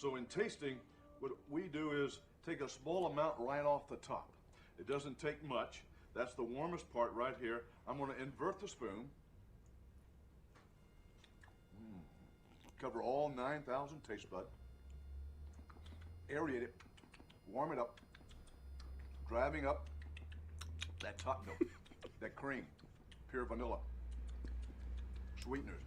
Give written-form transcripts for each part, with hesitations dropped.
So in tasting, what we do is take a small amount right off the top. It doesn't take much. That's the warmest part right here. I'm going to invert the spoon. Cover all 9,000 taste buds. Aerate it. Warm it up. Driving up that top note, that cream, pure vanilla, sweeteners.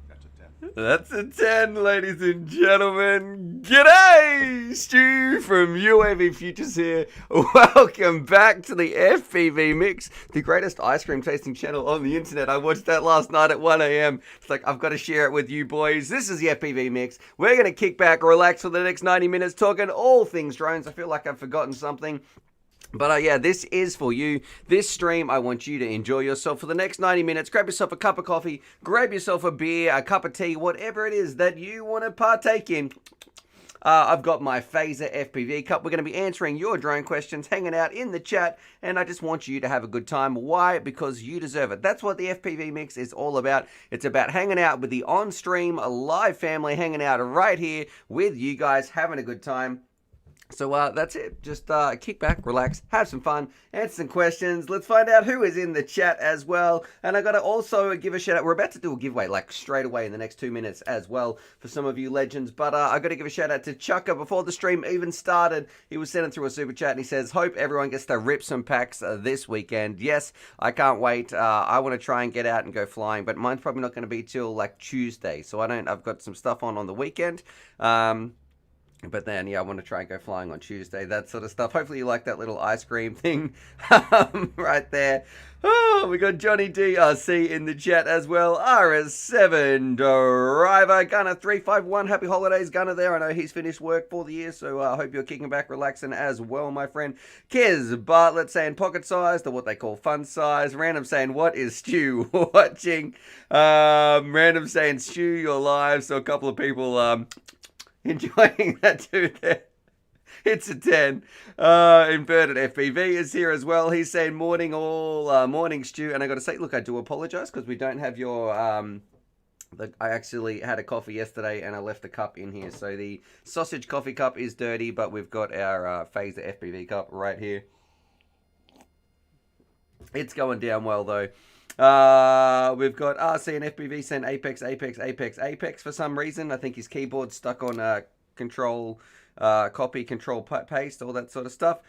That's a 10. That's a 10, ladies and gentlemen. G'day! Stu from UAV Futures here. Welcome back to the FPV Mix, the greatest ice cream tasting channel on the internet. I watched that last night at 1 a.m. It's like, I've got to share it with you boys. This is the FPV Mix. We're going to kick back, relax for the next 90 minutes, talking all things drones. I feel like I've forgotten something. But yeah, this is for you. This stream, I want you to enjoy yourself for the next 90 minutes. Grab yourself a cup of coffee, grab yourself a beer, a cup of tea, whatever it is that you want to partake in. I've got my Phaser FPV cup. We're going to be answering your drone questions, hanging out in the chat, and I just want you to have a good time. Why? Because you deserve it. That's what the FPV Mix is all about. It's about hanging out with the on-stream live family, hanging out right here with you guys, having a good time. So that's it. Just kick back, relax, have some fun, answer some questions. Let's find out who is in the chat as well. And I got to also give a shout out. We're about to do a giveaway like straight away in the next 2 minutes as well for some of you legends. But I got to give a shout out to Chucker before the stream even started. He was sending through a super chat and he says, hope everyone gets to rip some packs this weekend. Yes, I can't wait. I want to try and get out and go flying, but mine's probably not going to be till like Tuesday. So I've got some stuff on the weekend. But then, yeah, I want to try and go flying on Tuesday, that sort of stuff. Hopefully you like that little ice cream thing right there. Oh, we got Johnny DRC in the chat as well. RS7 Driver, Gunner351. Happy holidays, Gunner there. I know he's finished work for the year, so I hope you're kicking back, relaxing as well, my friend. Kez Bartlett saying pocket size, or what they call fun size. Random saying, what is Stu watching? Random saying, Stu, you're live. So a couple of people... enjoying that too there. It's a 10. Inverted FPV is here as well. He's saying morning all, morning Stu. And I got to say, look, I do apologize because we don't have your, I actually had a coffee yesterday and I left the cup in here. So the sausage coffee cup is dirty, but we've got our Phaser FPV cup right here. It's going down well though. We've got RC and FPV saying Apex for some reason. I think his keyboard's stuck on control, copy, control, paste, all that sort of stuff.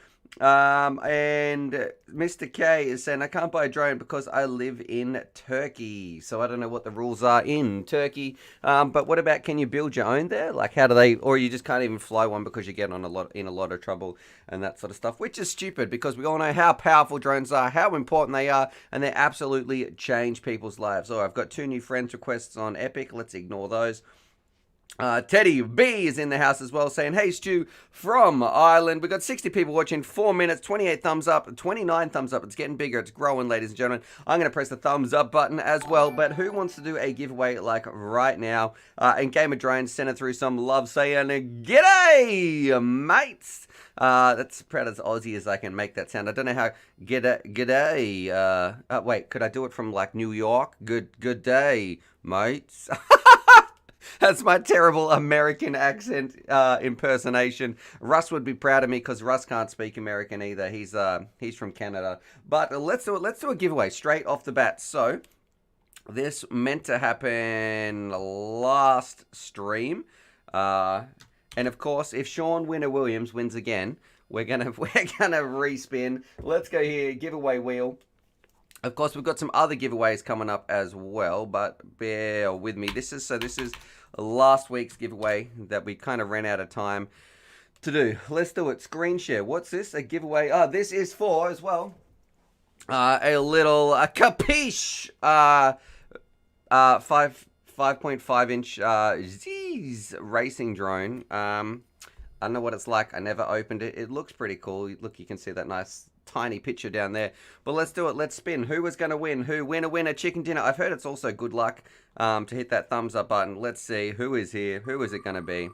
And Mr. K is saying, I can't buy a drone because I live in Turkey. So I don't know what the rules are in Turkey. But what about, can you build your own there? Like how do they, or you just can't even fly one because you get in a lot of trouble and that sort of stuff, which is stupid because we all know how powerful drones are, how important they are, and they absolutely change people's lives. So I've got 2 new friends requests on Epic. Let's ignore those. Teddy B is in the house as well saying, hey Stu from Ireland. We've got 60 people watching, 4 minutes, 28 thumbs up, 29 thumbs up. It's getting bigger, it's growing, ladies and gentlemen. I'm going to press the thumbs up button as well. But who wants to do a giveaway like right now? And Gamer Drones sending through some love saying, g'day mates. That's proud as Aussie as I can make that sound. I don't know how g'day. Wait, could I do it from like New York? Good day mates. That's my terrible American accent impersonation. Russ would be proud of me because Russ can't speak American either. He's from Canada. But let's do it. Let's do a giveaway straight off the bat. So this meant to happen last stream, and of course, if Sean Winner Williams wins again, we're gonna respin. Let's go here. Giveaway wheel. Of course, we've got some other giveaways coming up as well, but bear with me. This is last week's giveaway that we kind of ran out of time to do. Let's do it. Screen share. What's this? A giveaway. Oh, this is for as well a little Capiche 5.5 inch Z's racing drone. I don't know what it's like. I never opened it. It looks pretty cool. Look, you can see that nice tiny picture down there. But let's do it. Let's spin. Who was going to win? Who? Winner, chicken dinner. I've heard it's also good luck to hit that thumbs up button. Let's see. Who is here? Who is it going to be?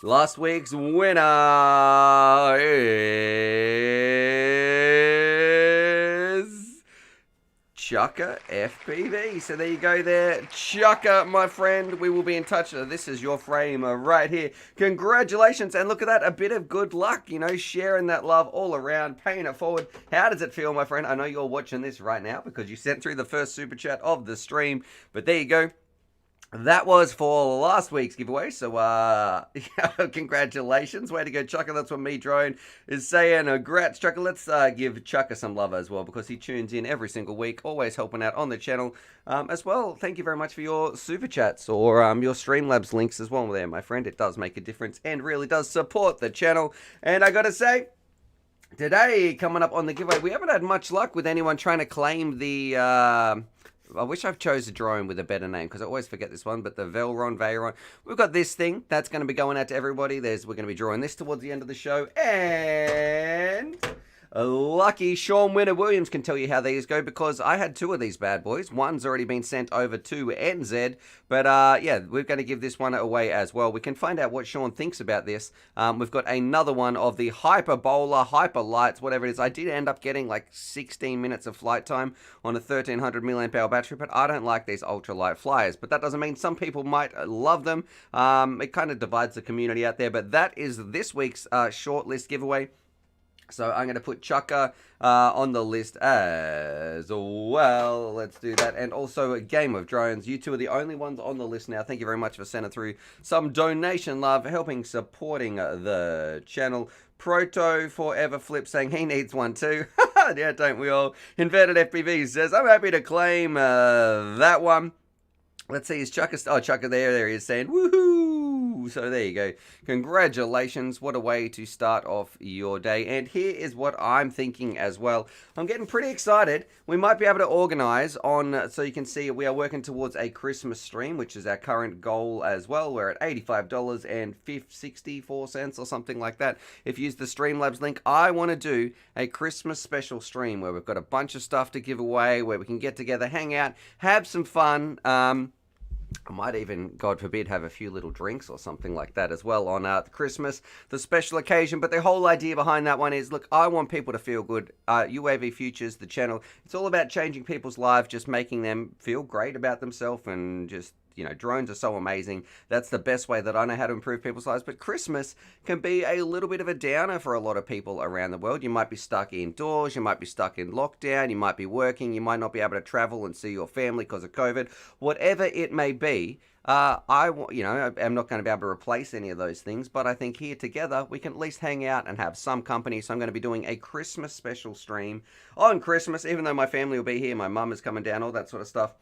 Last week's winner is Chucker FPV. So there you go there. Chucker, my friend. We will be in touch. This is your frame right here. Congratulations. And look at that. A bit of good luck, you know, sharing that love all around, paying it forward. How does it feel, my friend? I know you're watching this right now because you sent through the first super chat of the stream. But there you go. That was for last week's giveaway, so congratulations. Way to go, Chucker. That's what me drone is saying. Congrats, Chucker. Let's give Chucker some love as well because he tunes in every single week, always helping out on the channel as well. Thank you very much for your super chats or your Streamlabs links as well there, my friend. It does make a difference and really does support the channel. And I gotta say, today, coming up on the giveaway, we haven't had much luck with anyone trying to claim the... I wish I've chose a drone with a better name because I always forget this one, but the Veyron. We've got this thing that's going to be going out to everybody. We're going to be drawing this towards the end of the show. And lucky Sean Winner Williams can tell you how these go because I had two of these bad boys. One's already been sent over to NZ, but yeah, we're going to give this one away as well. We can find out what Sean thinks about this. We've got another one of the Hyperbola, Hyper Lights, whatever it is. I did end up getting like 16 minutes of flight time on a 1300 milliamp hour battery, but I don't like these ultralight flyers. But that doesn't mean some people might love them. It kind of divides the community out there, but that is this week's shortlist giveaway. So I'm going to put Chucker on the list as well. Let's do that. And also a Game of Drones. You two are the only ones on the list now. Thank you very much for sending through some donation love, helping, supporting the channel. Proto Forever Flip saying he needs one too. Yeah, don't we all? Inverted FPV says, I'm happy to claim that one. Let's see, is Chucker... Oh, Chucker there he is saying, woohoo! So there you go. Congratulations. What a way to start off your day. And here is what I'm thinking as well. I'm getting pretty excited. We might be able to organize on... So you can see we are working towards a Christmas stream, which is our current goal as well. We're at $85.64 or something like that. If you use the Streamlabs link, I want to do a Christmas special stream where we've got a bunch of stuff to give away, where we can get together, hang out, have some fun. I might even, God forbid, have a few little drinks or something like that as well on Christmas, the special occasion. But the whole idea behind that one is, look, I want people to feel good. UAV Futures, the channel, it's all about changing people's lives, just making them feel great about themselves and just, you know, drones are so amazing. That's the best way that I know how to improve people's lives. But Christmas can be a little bit of a downer for a lot of people around the world. You might be stuck indoors. You might be stuck in lockdown. You might be working. You might not be able to travel and see your family because of COVID. Whatever it may be, I'm not going to be able to replace any of those things. But I think here together, we can at least hang out and have some company. So I'm going to be doing a Christmas special stream on Christmas, even though my family will be here. My mum is coming down, all that sort of stuff.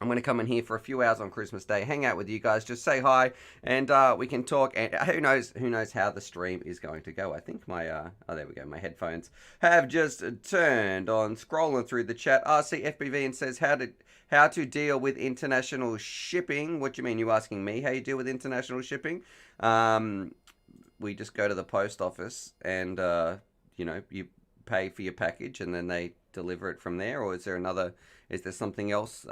I'm going to come in here for a few hours on Christmas Day, hang out with you guys, just say hi, and we can talk, and who knows how the stream is going to go. I think my, there we go, my headphones have just turned on. Scrolling through the chat, RCFBV and says, how to deal with international shipping. What do you mean? You asking me how you deal with international shipping? We just go to the post office and, you pay for your package and then they deliver it from there, or is there something else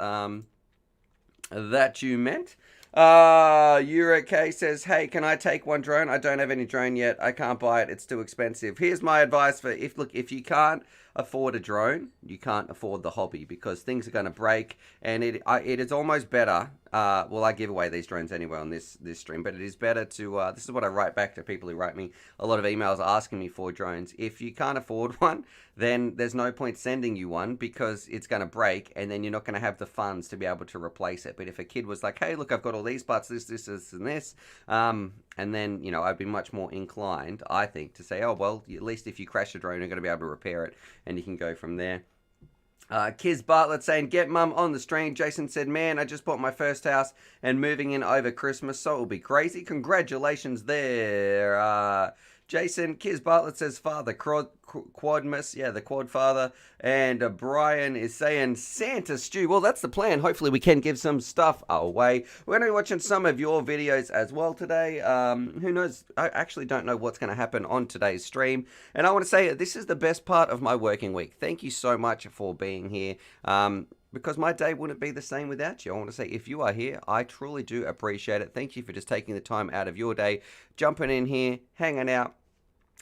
that you meant? Eurok says, hey, can I take one drone? I don't have any drone yet. I can't buy it. It's too expensive. Here's my advice for if you can't afford a drone, you can't afford the hobby because things are going to break, and it is almost better. Well, I give away these drones anyway on this stream, but it is better to, this is what I write back to people who write me a lot of emails asking me for drones. If you can't afford one, then there's no point sending you one because it's going to break, and then you're not going to have the funds to be able to replace it. But if a kid was like, hey, look, I've got all these parts, this, and this, and then, I'd be much more inclined, I think, to say, oh, well, at least if you crash a drone, you're going to be able to repair it, and you can go from there. Kiz Bartlett saying, get mum on the stream. Jason said, man, I just bought my first house and moving in over Christmas, so it'll be crazy. Congratulations there. Jason, Kiz Bartlett says, father, Quadmas, yeah, the quad father. And Brian is saying, Santa stew. Well, that's the plan. Hopefully we can give some stuff away. We're going to be watching some of your videos as well today. Who knows? I actually don't know what's going to happen on today's stream. And I want to say this is the best part of my working week. Thank you so much for being here. Because my day wouldn't be the same without you. I want to say, if you are here, I truly do appreciate it. Thank you for just taking the time out of your day, jumping in here, hanging out,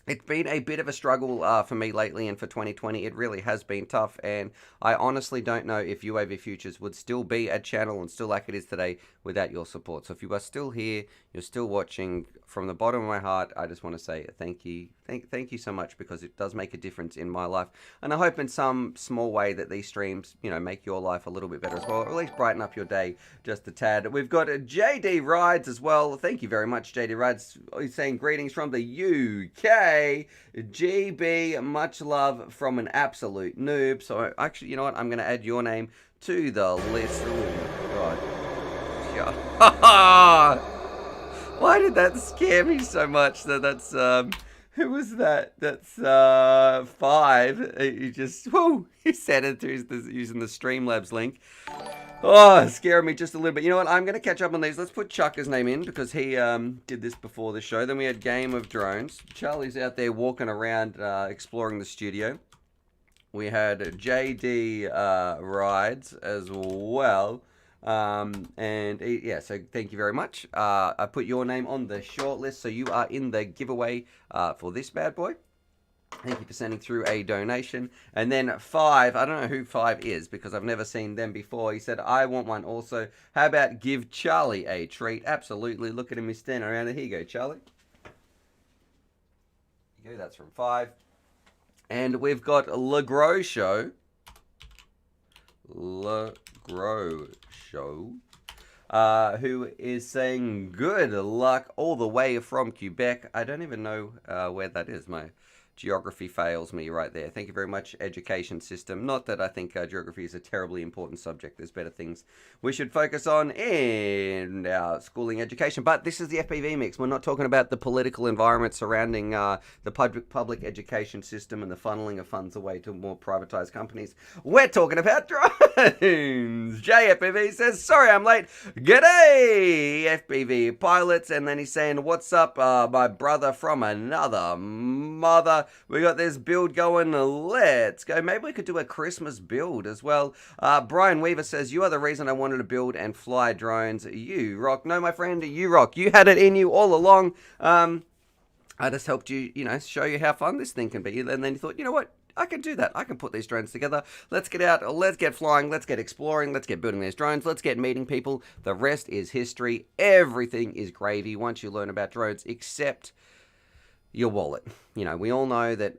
It's been a bit of a struggle for me lately, and for 2020, it really has been tough. And I honestly don't know if UAV Futures would still be a channel and still like it is today without your support. So if you are still here, you're still watching, from the bottom of my heart, I just want to say thank you. Thank you so much, because it does make a difference in my life. And I hope in some small way that these streams, you know, make your life a little bit better as well, or at least brighten up your day just a tad. We've got JD Rides as well. Thank you very much, JD Rides. He's saying greetings from the UK. GB, much love from an absolute noob. So actually, you know what? I'm going to add your name to the list. Oh, God. Yeah. Why did that scare me so much? That's who was that? That's 5. He just, whoa, he said it using the Streamlabs link. Oh, it scared me just a little bit. You know what? I'm going to catch up on these. Let's put Chucker's name in, because he did this before the show. Then we had Game of Drones. Charlie's out there walking around exploring the studio. We had JD Rides as well. Yeah, so thank you very much. I put your name on the short list, so you are in the giveaway for this bad boy. Thank you for sending through a donation. And then 5, I don't know who 5 is, because I've never seen them before. He said, I want one also. How about give Charlie a treat? Absolutely. Look at him, he's standing around there. Here you go, Charlie. Here you go, that's from 5. And we've got LeGros Show. LeGros Show. Who is saying good luck all the way from Quebec. I don't even know where that is. My geography fails me right there. Thank you very much, education system. Not that I think geography is a terribly important subject. There's better things we should focus on in our schooling education. But this is the FPV mix. We're not talking about the political environment surrounding the public education system and the funneling of funds away to more privatized companies. We're talking about drones. JFPV says, sorry I'm late. G'day, FPV pilots. And then he's saying, what's up, my brother from another mother. We got this build going. Let's go. Maybe we could do a Christmas build as well. Brian Weaver says, you are the reason I wanted to build and fly drones. You rock. No, my friend, you rock. You had it in you all along. I just helped you, show you how fun this thing can be. And then you thought, you know what? I can do that. I can put these drones together. Let's get out. Let's get flying. Let's get exploring. Let's get building these drones. Let's get meeting people. The rest is history. Everything is gravy once you learn about drones, except your wallet. We all know that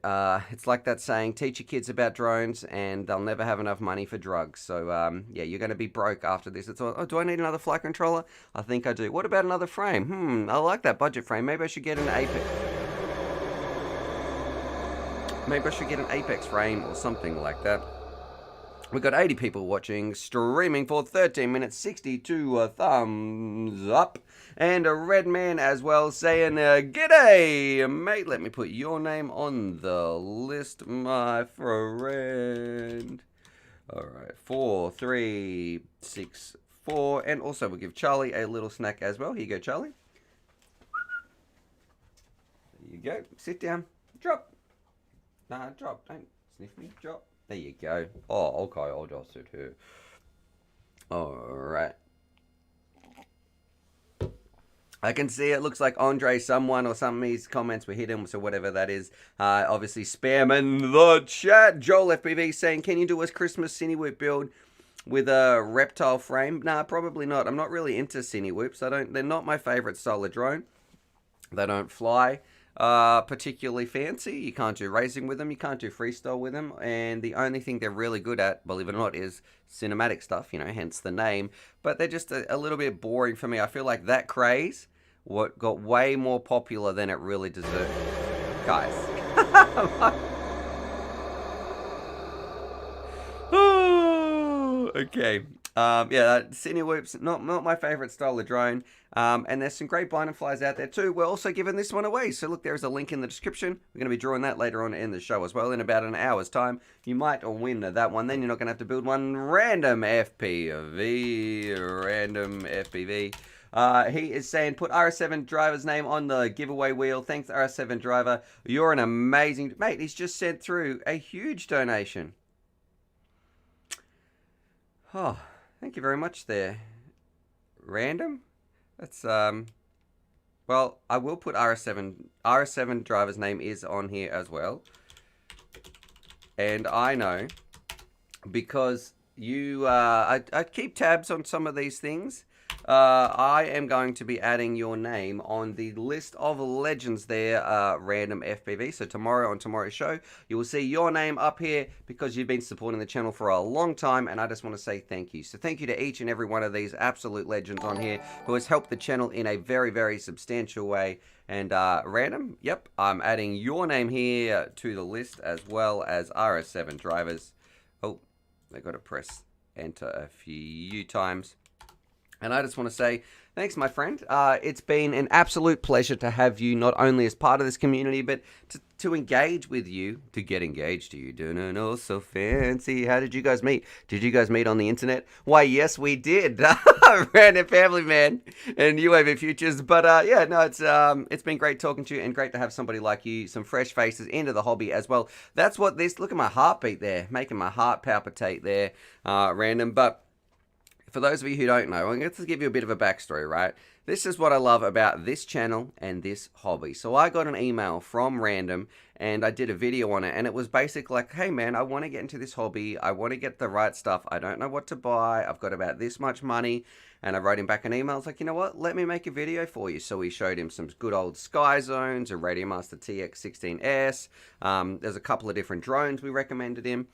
it's like that saying, teach your kids about drones and they'll never have enough money for drugs. So, yeah, you're going to be broke after this. It's all, oh, do I need another flight controller? I think I do. What about another frame? I like that budget frame. Maybe I should get an Apex. Maybe I should get an Apex frame or something like that. We've got 80 people watching, streaming for 13 minutes, 62 thumbs up. And a red man as well saying, g'day, mate. Let me put your name on the list, my friend. All right, 4, 3, 6, 4. And also we'll give Charlie a little snack as well. Here you go, Charlie. There you go. Sit down. Drop. Nah, drop. Don't sniff me. Drop. There you go. Oh, okay. I'll just sit here. All right. I can see it looks like Andre someone or some of his comments were hidden, so whatever that is. Obviously spamming the chat. Joel FPV saying, can you do a Christmas Cinewhoop build with a reptile frame? Nah, probably not. I'm not really into Cinewhoops. They're not my favorite style of drone. They don't fly particularly fancy. You can't do racing with them. You can't do freestyle with them. And the only thing they're really good at, believe it or not, is cinematic stuff, hence the name. But they're just a little bit boring for me. I feel like that craze got way more popular than it really deserved. Guys. Okay. Yeah, Cinewhoop's not my favorite style of drone. And there's some great blind and flies out there too. We're also giving this one away. So look, there's a link in the description. We're going to be drawing that later on in the show as well. In about an hour's time, you might win that one. Then you're not going to have to build one random FPV. Random FPV. He is saying, put RS7 driver's name on the giveaway wheel. Thanks, RS7 driver. You're an amazing... Mate, he's just sent through a huge donation. Oh, thank you very much there. Random? That's, Well, I will put RS7 driver's name is on here as well. And I know because I keep tabs on some of these things. I am going to be adding your name on the list of legends there, random FPV. So tomorrow on tomorrow's show, you will see your name up here because you've been supporting the channel for a long time, and I just want to say thank you. So thank you to each and every one of these absolute legends on here who has helped the channel in a very, very substantial way. And random, yep, I'm adding your name here to the list as well as RS7 drivers. Oh, I got to press enter a few times. And I just want to say, thanks, my friend. It's been an absolute pleasure to have you not only as part of this community, but to engage with you, to get engaged to you. Don't know, so fancy. How did you guys meet? Did you guys meet on the internet? Why, yes, we did. Random Family Man and UAV Futures. But yeah, no, it's been great talking to you and great to have somebody like you, some fresh faces into the hobby as well. That's what this, look at my heartbeat there, making my heart palpitate there, Random. But for those of you who don't know, I'm going to give you a bit of a backstory, right? This is what I love about this channel and this hobby. So I got an email from Random and I did a video on it, and it was basically like, hey man, I want to get into this hobby. I want to get the right stuff. I don't know what to buy. I've got about this much money. And I wrote him back an email. I was like, you know what? Let me make a video for you. So we showed him some good old Sky Zones, a Radiomaster TX16S. There's a couple of different drones we recommended him.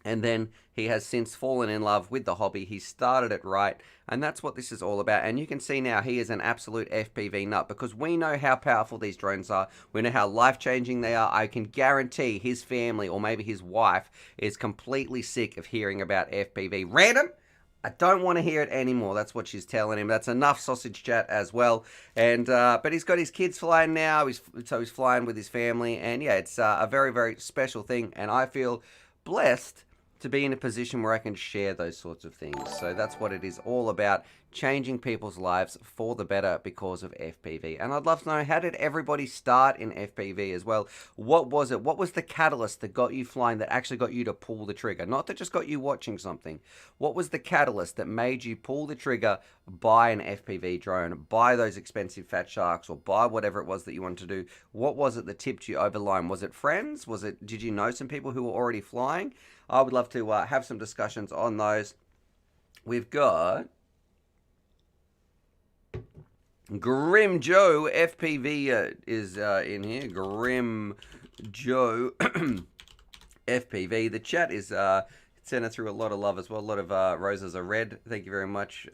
And then he has since fallen in love with the hobby. He started it right, and that's what this is all about. And you can see now he is an absolute FPV nut because we know how powerful these drones are. We know how life-changing they are. I can guarantee his family or maybe his wife is completely sick of hearing about FPV. Random? I don't want to hear it anymore. That's what she's telling him. That's enough sausage chat as well. And but he's got his kids flying now. So he's flying with his family. And yeah, it's a very, very special thing. And I feel blessed to be in a position where I can share those sorts of things. So that's what it is all about, changing people's lives for the better because of FPV. And I'd love to know, how did everybody start in FPV as well? What was it? What was the catalyst that got you flying, that actually got you to pull the trigger? Not that just got you watching something. What was the catalyst that made you pull the trigger, buy an FPV drone, buy those expensive Fat Sharks, or buy whatever it was that you wanted to do? What was it that tipped you over the line? Was it friends? Did you know some people who were already flying? I would love to have some discussions on those. We've got Grim Joe FPV is in here. Grim Joe FPV. The chat is sending through a lot of love as well. A lot of roses are red. Thank you very much,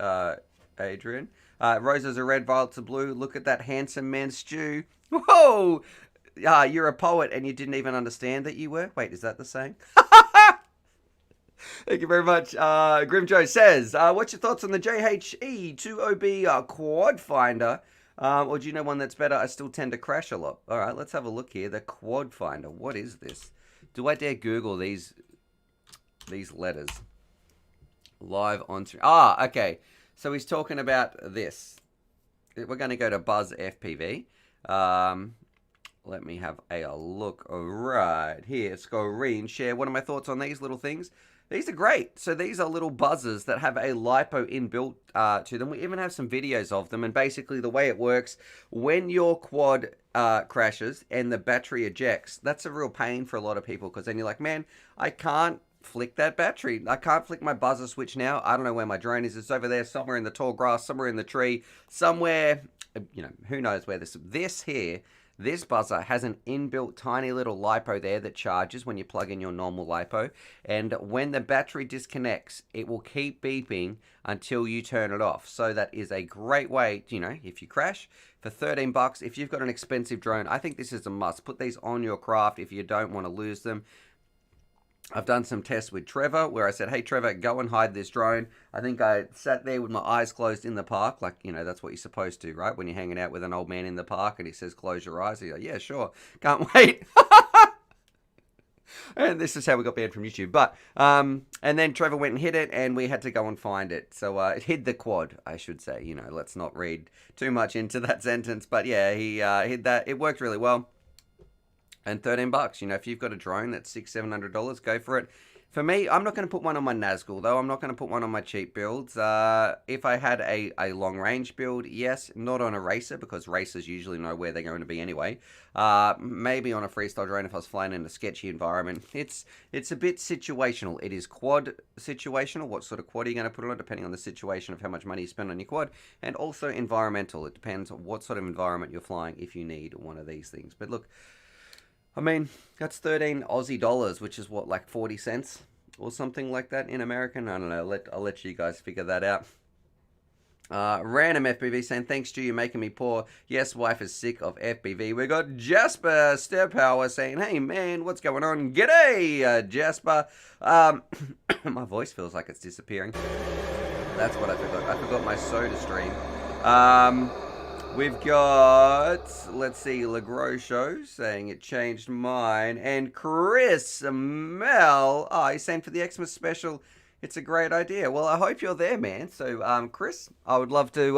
Adrian. Roses are red, violets are blue. Look at that handsome man, Stu. Whoa! You're a poet and you didn't even understand that you were? Wait, is that the saying? Thank you very much. Grim Joe says, what's your thoughts on the JHE2OB quad finder? Or do you know one that's better? I still tend to crash a lot. All right, let's have a look here. The quad finder. What is this? Do I dare Google these letters? Live on stream. Okay. So he's talking about this. We're going to go to Buzz FPV. Let me have a look right here. Screen share. What are my thoughts on these little things? These are great. So these are little buzzers that have a LiPo inbuilt to them. We even have some videos of them. And basically the way it works, when your quad crashes and the battery ejects, that's a real pain for a lot of people, because then you're like, man, I can't flick that battery. I can't flick my buzzer switch now. I don't know where my drone is. It's over there somewhere in the tall grass, somewhere in the tree, somewhere, you know, who knows where this buzzer has an inbuilt tiny little LiPo there that charges when you plug in your normal LiPo. And when the battery disconnects, it will keep beeping until you turn it off. So that is a great way, you know, if you crash, for 13 bucks, if you've got an expensive drone, I think this is a must. Put these on your craft if you don't want to lose them. I've done some tests with Trevor where I said, hey, Trevor, go and hide this drone. I think I sat there with my eyes closed in the park. Like, you know, that's what you're supposed to, right? When you're hanging out with an old man in the park and he says, close your eyes. You're like, yeah, sure. Can't wait. And this is how we got banned from YouTube. But, and then Trevor went and hid it and we had to go and find it. So, it hid the quad, I should say. You know, let's not read too much into that sentence. But yeah, he hid that. It worked really well. And 13 bucks, you know, if you've got a drone that's $600-700, go for it. For me, I'm not going to put one on my Nazgul, though. I'm not going to put one on my cheap builds. If I had a long-range build, yes. Not on a racer, because racers usually know where they're going to be anyway. Maybe on a freestyle drone if I was flying in a sketchy environment. It's a bit situational. It is quad situational. What sort of quad are you going to put on it, depending on the situation of how much money you spend on your quad. And also environmental. It depends on what sort of environment you're flying if you need one of these things. But look, I mean, that's 13 Aussie dollars, which is what, like 40 cents or something like that in American? I don't know. I'll let you guys figure that out. Random FPV saying, thanks to you making me poor. Yes, wife is sick of FPV. We got Jasper Power saying, hey man, what's going on? G'day, Jasper. My voice feels like it's disappearing. That's what I forgot. I forgot my soda stream. We've got, let's see, Legros Show saying it changed mine. And Chris Mel, he's saying for the Xmas special, it's a great idea. Well, I hope you're there, man. So, Chris, I would love to,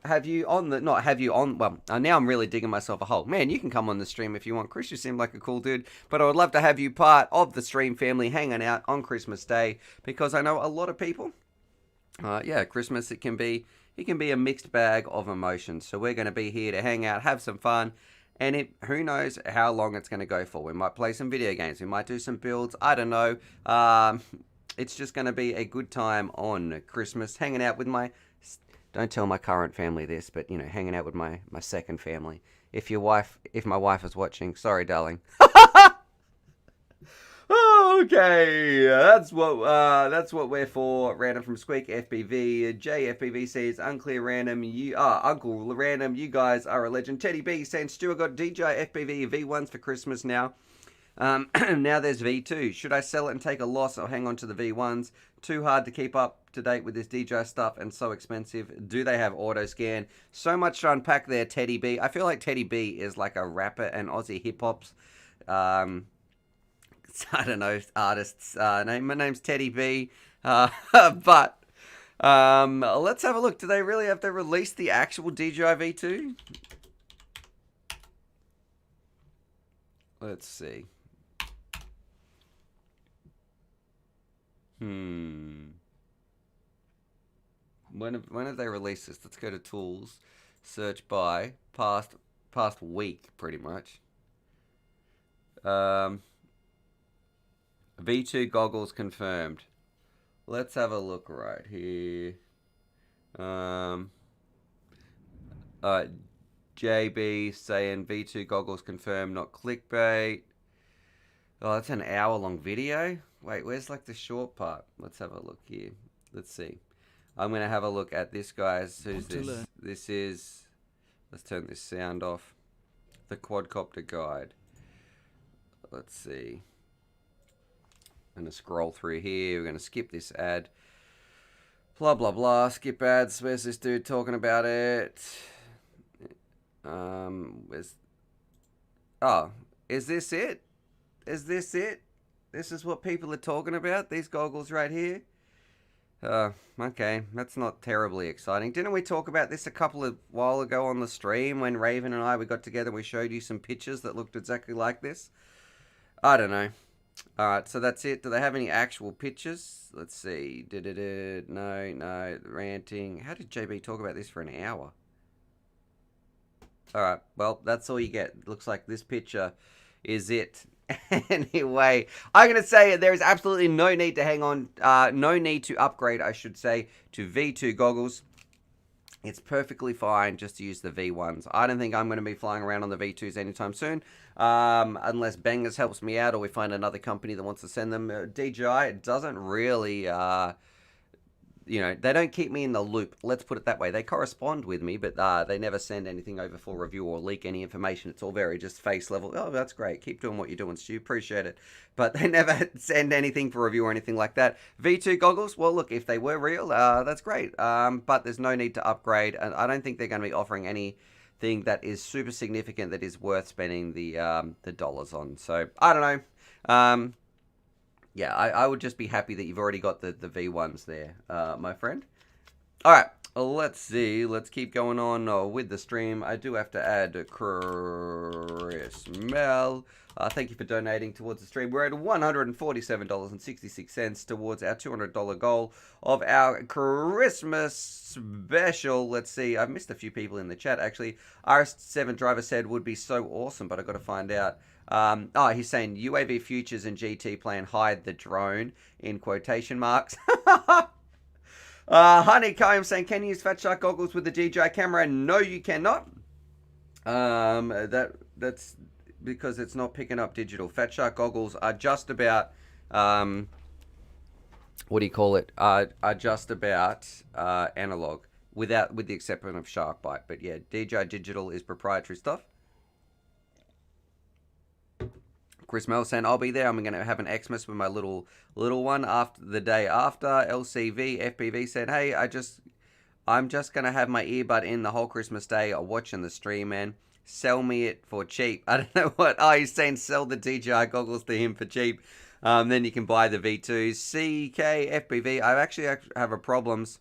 have you on well, now I'm really digging myself a hole. Man, you can come on the stream if you want. Chris, you seem like a cool dude. But I would love to have you part of the stream family hanging out on Christmas Day. Because I know a lot of people, Christmas, it can be a mixed bag of emotions. So we're going to be here to hang out, have some fun, and who knows how long it's going to go for. We might play some video games. We might do some builds. I don't know. It's just going to be a good time on Christmas, hanging out with don't tell my current family this, but, hanging out with my second family. If my wife is watching, sorry, darling. Okay, that's what we're for. Random from Squeak FPV. JFPV says unclear random. Uncle Random, you guys are a legend. Teddy B saying Stu, I got DJI FPV V1s for Christmas now. Now there's V2. Should I sell it and take a loss or hang on to the V1s? Too hard to keep up to date with this DJI stuff and so expensive. Do they have auto scan? So much to unpack there, Teddy B. I feel like Teddy B is like a rapper and Aussie hip hop's I don't know, artist's name. My name's Teddy B. But let's have a look. Do they really have to release the actual DJI V2? Let's see. When have they released this? Let's go to tools, search by past week, pretty much. V2 goggles confirmed. Let's have a look right here. JB saying V2 goggles confirmed, not clickbait. Oh, that's an hour-long video? Wait, where's like the short part? Let's have a look here. Let's see. I'm going to have a look at this, guys. Who's this? This is... Let's turn this sound off. The quadcopter guide. Let's see. I'm going to scroll through here. We're going to skip this ad. Blah, blah, blah. Skip ads. Where's this dude talking about it? Is this it? Is this it? This is what people are talking about? These goggles right here? Okay. That's not terribly exciting. Didn't we talk about this a while ago on the stream when Raven and we got together and we showed you some pictures that looked exactly like this? I don't know. Alright, so that's it. Do they have any actual pictures? Let's see. No. Ranting. How did JB talk about this for an hour? Alright, well, that's all you get. Looks like this picture is it. Anyway, I'm going to say there is absolutely no need to hang on, no need to upgrade, I should say, to V2 goggles. It's perfectly fine just to use the V1s. I don't think I'm going to be flying around on the V2s anytime soon, unless Bangers helps me out or we find another company that wants to send them. DJI doesn't really... they don't keep me in the loop. Let's put it that way. They correspond with me, but they never send anything over for review or leak any information. It's all very just face level. Oh, that's great. Keep doing what you're doing, Stu. Appreciate it. But they never send anything for review or anything like that. V2 goggles, well, look, if they were real, that's great. But there's no need to upgrade. And I don't think they're going to be offering anything that is super significant that is worth spending the dollars on. So, I don't know. Yeah, I would just be happy that you've already got the V1s there, my friend. All right, let's see. Let's keep going on with the stream. I do have to add Chris Mel. Thank you for donating towards the stream. We're at $147.66 towards our $200 goal of our Christmas special. Let's see. I've missed a few people in the chat, actually. RUSS7 driver said would be so awesome, but I've got to find out. He's saying UAV Futures and GT plan hide the drone in quotation marks. Honeycomb saying, can you use Fat Shark goggles with the DJI camera? No, you cannot. That's because it's not picking up digital. Fat Shark goggles are just about, are just about analog, with the exception of Shark Bite. But yeah, DJI Digital is proprietary stuff. Chris Mel saying, I'll be there. I'm going to have an Xmas with my little one after the day after. LCV FPV said, hey, I'm just going to have my earbud in the whole Christmas day watching the stream, man. Sell me it for cheap. I don't know what. Oh, he's saying sell the DJI goggles to him for cheap. Then you can buy the V2s. CK FPV. I actually have a problems.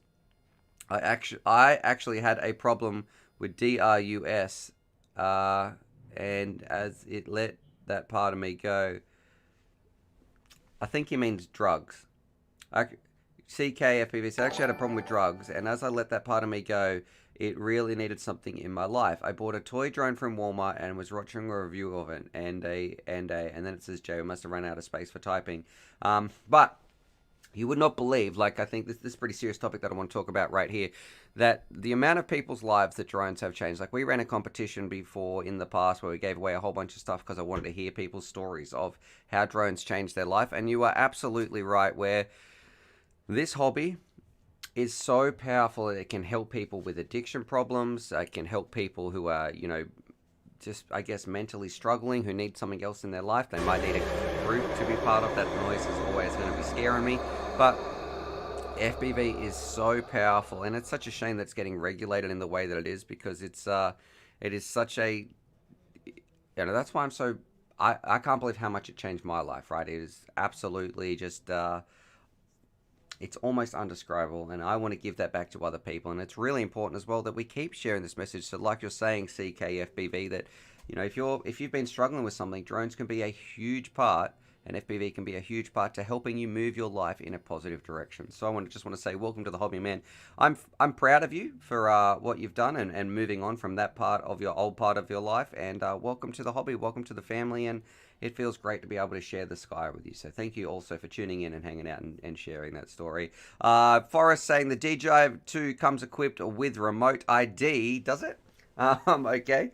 I actually had a problem with DRUS. And as it let that part of me go. I think he means drugs. CKFPV said, I actually had a problem with drugs, and as I let that part of me go, it really needed something in my life. I bought a toy drone from Walmart and was watching a review of it, and then it says, Jay, we must have run out of space for typing. But you would not believe, like, I think this is a pretty serious topic that I want to talk about right here, that the amount of people's lives that drones have changed. Like, we ran a competition before in the past where we gave away a whole bunch of stuff because I wanted to hear people's stories of how drones changed their life. And you are absolutely right, where this hobby is so powerful that it can help people with addiction problems. It can help people who are, just, I guess, mentally struggling, who need something else in their life. They might need a group to be part of. That noise is always going to be scaring me. But FPV is so powerful, and it's such a shame that it's getting regulated in the way that it is, because it is such a, that's why I'm so, I can't believe how much it changed my life, right? It is absolutely just, it's almost undescribable, and I want to give that back to other people. And it's really important as well that we keep sharing this message. So like you're saying, CKFBV, that, if you've been struggling with something, drones can be a huge part, and FPV can be a huge part to helping you move your life in a positive direction. So I just want to say welcome to the hobby, man. I'm proud of you for what you've done and moving on from that part of your old part of your life. And welcome to the hobby, welcome to the family, and it feels great to be able to share the sky with you. So thank you also for tuning in and hanging out and sharing that story. Forrest saying the DJI 2 comes equipped with remote ID. Does it? Okay.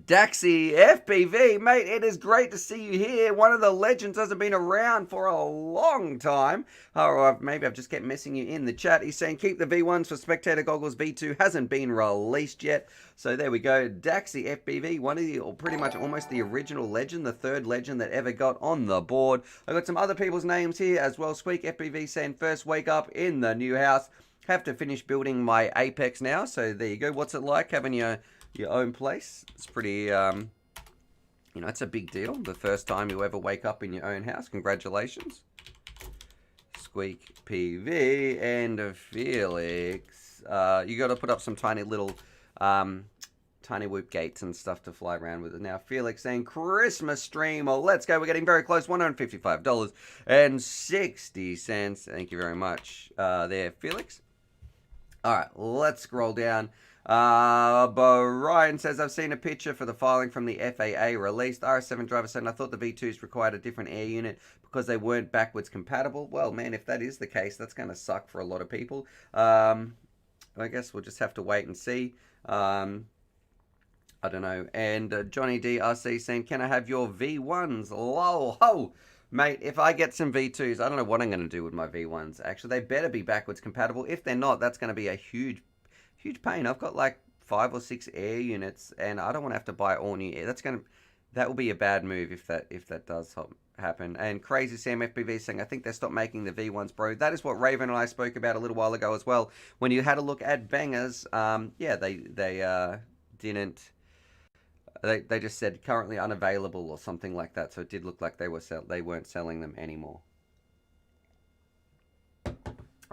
Daxy FPV, mate, it is great to see you here. One of the legends hasn't been around for a long time. Or maybe I've just kept messing you in the chat. He's saying keep the V1s for spectator goggles. V2 hasn't been released yet. So there we go. Daxy FPV, one of the, or pretty much almost the original legend, the third legend that ever got on the board. I've got some other people's names here as well. Squeak FPV saying first wake up in the new house. Have to finish building my Apex now. So there you go. What's it like having your own place? It's pretty, it's a big deal. The first time you ever wake up in your own house. Congratulations. Squeak PV and Felix. You got to put up some tiny little, tiny whoop gates and stuff to fly around with it. Now, Felix saying Christmas stream. Oh, let's go. We're getting very close. $155.60. Thank you very much there, Felix. All right, let's scroll down. Brian says, I've seen a picture for the filing from the FAA released. RS7 driver said, I thought the V2s required a different air unit because they weren't backwards compatible. Well, man, if that is the case, that's going to suck for a lot of people. I guess we'll just have to wait and see. I don't know. And Johnny DRC saying, can I have your V1s? Lol. Ho! Mate, if I get some V2s, I don't know what I'm going to do with my V1s. Actually, they better be backwards compatible. If they're not, that's going to be a huge pain. I've got like 5 or 6 air units, and I don't want to have to buy all new air. That will be a bad move if that does happen. And Crazy Sam FPV saying, I think they stopped making the V1s, bro. That is what Raven and I spoke about a little while ago as well. When you had a look at Bangers, yeah, they didn't. They just said currently unavailable or something like that. So it did look like they weren't selling them anymore.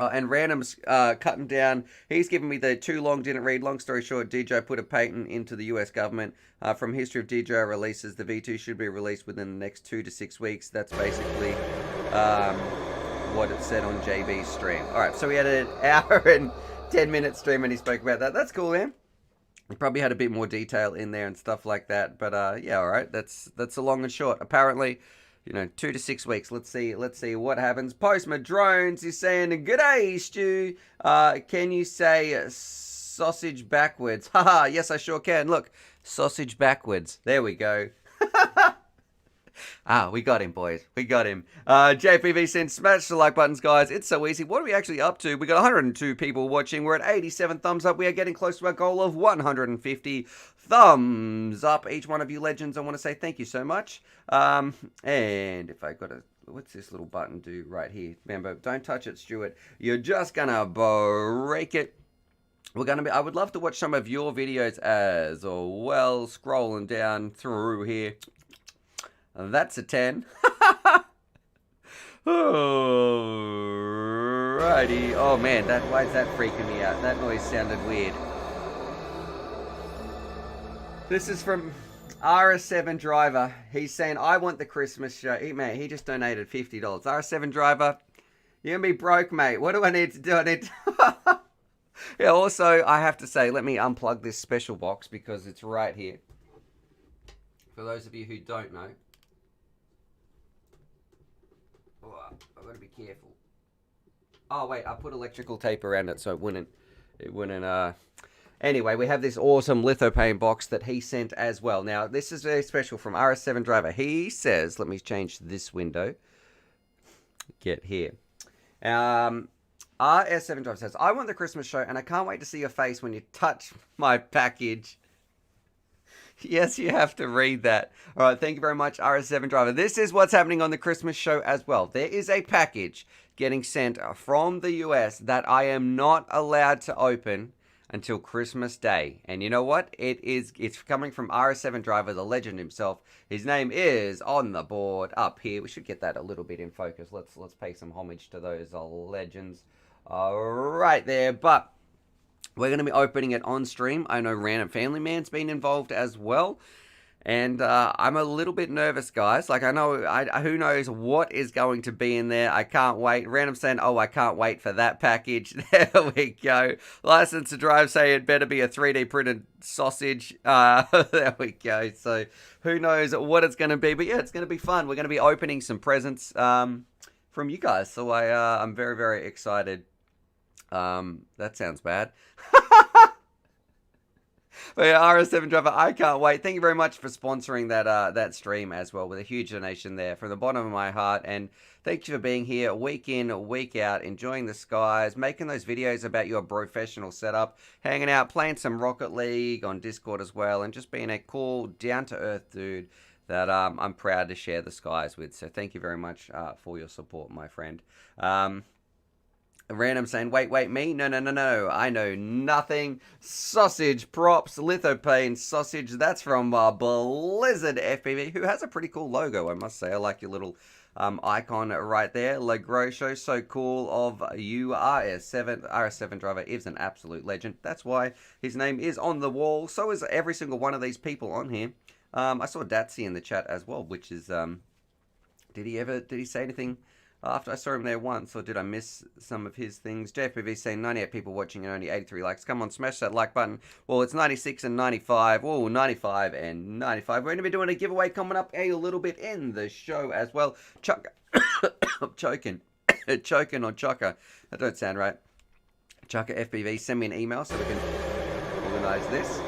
And Random's cutting down. He's given me the too long, didn't read. Long story short, DJI put a patent into the US government. From history of DJI releases, the V2 should be released within the next 2 to 6 weeks. That's basically what it said on JB's stream. Alright, so we had an hour and 10-minute stream and he spoke about that. That's cool, man. He probably had a bit more detail in there and stuff like that. But yeah, alright. That's the long and short. Apparently, 2 to 6 weeks. Let's see what happens. Postma Drones is saying, "G'day, Stu. Can you say sausage backwards?" Haha, yes, I sure can. Look, sausage backwards. There we go. We got him, boys. We got him. JPV sent smash the like buttons, guys. It's so easy. What are we actually up to? We got 102 people watching. We're at 87 thumbs up. We are getting close to our goal of 150 thumbs up. Each one of you legends, I want to say thank you so much. And if I got what's this little button do right here? Remember, don't touch it, Stuart. You're just gonna break it. I would love to watch some of your videos as well. Scrolling down through here. That's a 10. Alrighty. Oh man, why is that freaking me out? That noise sounded weird. This is from RS7 Driver. He's saying, "I want the Christmas show." He just donated $50. RS7 Driver, you're gonna be broke, mate. What do I need to do? I need to... Yeah, also, I have to say, let me unplug this special box because it's right here. For those of you who don't know. Oh, I've got to be careful. Oh, wait, I put electrical tape around it so it wouldn't... Anyway, we have this awesome lithophane box that he sent as well. Now, this is very special from RS7 Driver. He says, let me change this window. Get here. RS7 Driver says, "I want the Christmas show and I can't wait to see your face when you touch my package." Yes, you have to read that. All right, thank you very much, RS7 Driver. This is what's happening on the Christmas show as well. There is a package getting sent from the US that I am not allowed to open until Christmas Day. And you know what? It's coming from RS7 Driver, the legend himself. His name is on the board up here. We should get that a little bit in focus. Let's pay some homage to those legends. Right there, but we're going to be opening it on stream. I know Random Family Man's been involved as well. And I'm a little bit nervous, guys. Like, I know, who knows what is going to be in there. I can't wait. Random saying, "Oh, I can't wait for that package." There we go. License to Drive say it better be a 3D printed sausage. There we go. So, who knows what it's going to be. But yeah, it's going to be fun. We're going to be opening some presents from you guys. So, I'm very, very excited. That sounds bad. But yeah, RS7 Driver, I can't wait. Thank you very much for sponsoring that stream as well with a huge donation there from the bottom of my heart. And thank you for being here week in, week out, enjoying the skies, making those videos about your professional setup, hanging out, playing some Rocket League on Discord as well, and just being a cool, down-to-earth dude that I'm proud to share the skies with. So thank you very much for your support, my friend. Random saying, wait, me? No. I know nothing. Sausage props, lithophane sausage. That's from Blizzard FPV, who has a pretty cool logo, I must say. I like your little icon right there. Legrosho, so cool of you. RS7 Driver is an absolute legend. That's why his name is on the wall. So is every single one of these people on here. I saw Datsy in the chat as well, which is, did he say anything after I saw him there once, or did I miss some of his things? JFPV saying 98 people watching and only 83 likes. Come on, smash that like button. Well, it's 96 and 95. Whoa, 95 and 95. We're going to be doing a giveaway coming up a little bit in the show as well. I'm choking. Choking on Chukka. That don't sound right. Chukka FPV, send me an email so we can organize this.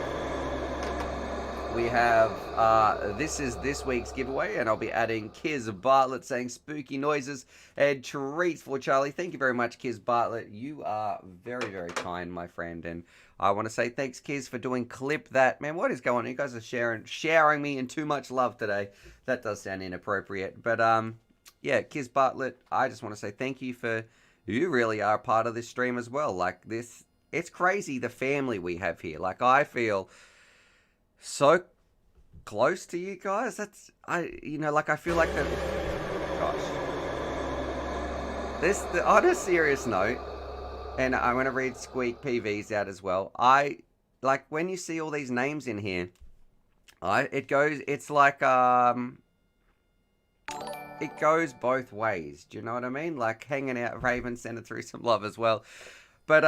We have, this is this week's giveaway, and I'll be adding Kiz Bartlett saying spooky noises and treats for Charlie. Thank you very much, Kiz Bartlett. You are very, very kind, my friend, and I want to say thanks, Kiz, for doing Clip That. Man, what is going on? You guys are showering me in too much love today. That does sound inappropriate, but, yeah, Kiz Bartlett, I just want to say thank you for, you really are part of this stream as well. Like, this, it's crazy, the family we have here. Like, I feel so close to you guys. I feel like on a serious note, And I want to read Squeak PVs out as well. I like when you see all these names in here. It's like it goes both ways. Do you know what I mean? Like hanging out, Raven sending through some love as well. But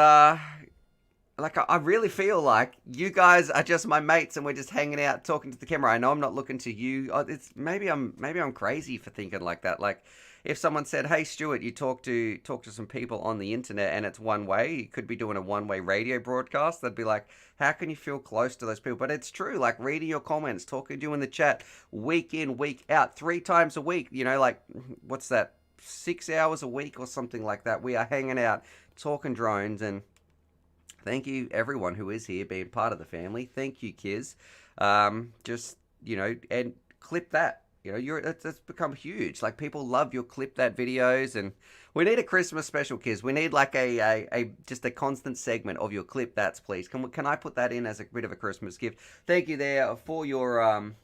like I really feel like you guys are just my mates and we're just hanging out talking to the camera. I know I'm not looking to you. It's maybe I'm crazy for thinking like that. Like if someone said, "Hey Stuart, you talk to some people on the internet and it's one way, you could be doing a one-way radio broadcast." They'd be like, "How can you feel close to those people?" But it's true. Like reading your comments, talking to you in the chat, week in, week out, 3 times a week. You know, like what's that? 6 hours a week or something like that. We are hanging out, talking drones and thank you, everyone who is here, being part of the family. Thank you, Kiz. Just, you know, and clip that. You know, that's become huge. Like, people love your clip that videos, and we need a Christmas special, Kiz. We need, like, just a constant segment of your clip that's, please. Can I put that in as a bit of a Christmas gift? Thank you there for your, no,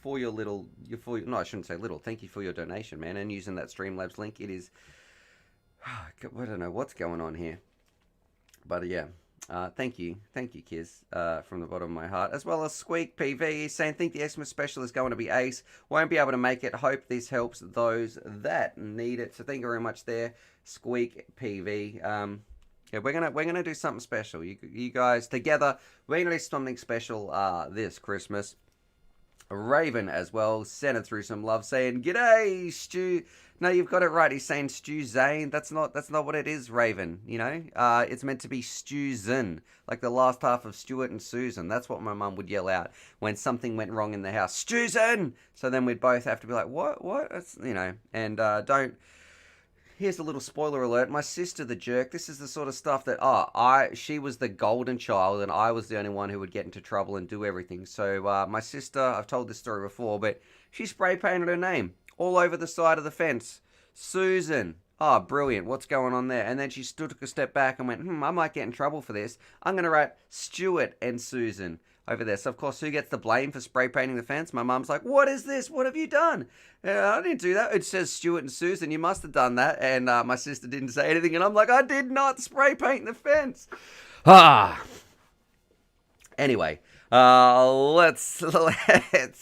I shouldn't say little. Thank you for your donation, man, and using that Streamlabs link. It is, I don't know what's going on here. But, yeah. Thank you, Kiz, from the bottom of my heart, as well as Squeak PV saying, "Think the Xmas special is going to be ace. Won't be able to make it. Hope this helps those that need it." So thank you very much there, Squeak PV. Yeah, we're gonna do something special. You guys together, we're gonna do something special this Christmas. Raven as well, sending through some love, saying, "G'day, Stu." No, you've got it right. He's saying Stu Zane. That's not what it is, Raven. You know, it's meant to be Stu Zin, like the last half of Stuart and Susan. That's what my mum would yell out when something went wrong in the house. Stu Zin. So then we'd both have to be like, what? It's, you know, and don't. Here's a little spoiler alert. My sister, the jerk, this is the sort of stuff that, she was the golden child and I was the only one who would get into trouble and do everything. So my sister, I've told this story before, but she spray painted her name all over the side of the fence. Susan. Oh, brilliant. What's going on there? And then she took a step back and went, I might get in trouble for this. I'm going to write Stuart and Susan over there. So, of course, who gets the blame for spray painting the fence? My mum's like, "What is this? What have you done?" I didn't do that. It says Stuart and Susan. You must have done that. And my sister didn't say anything. And I'm like, "I did not spray paint the fence." Anyway, let's